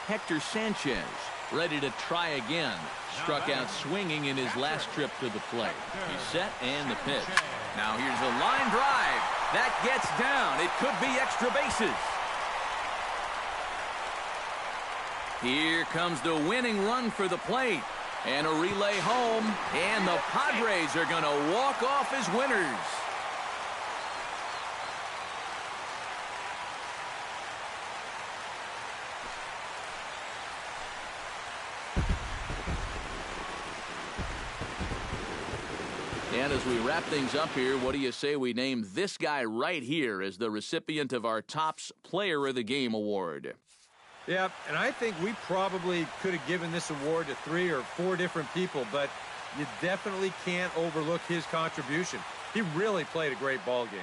Hector Sanchez ready to try again. Struck out swinging in his last trip to the plate. He's set and the pitch. Now here's a line drive. That gets down. It could be extra bases. Here comes the winning run for the plate. And a relay home. And the Padres are going to walk off as winners. And as we wrap things up here, what do you say we name this guy right here as the recipient of our Topps Player of the Game award? Yeah, and I think we probably could have given this award to 3 or 4 different people, but you definitely can't overlook his contribution. He really played a great ball game.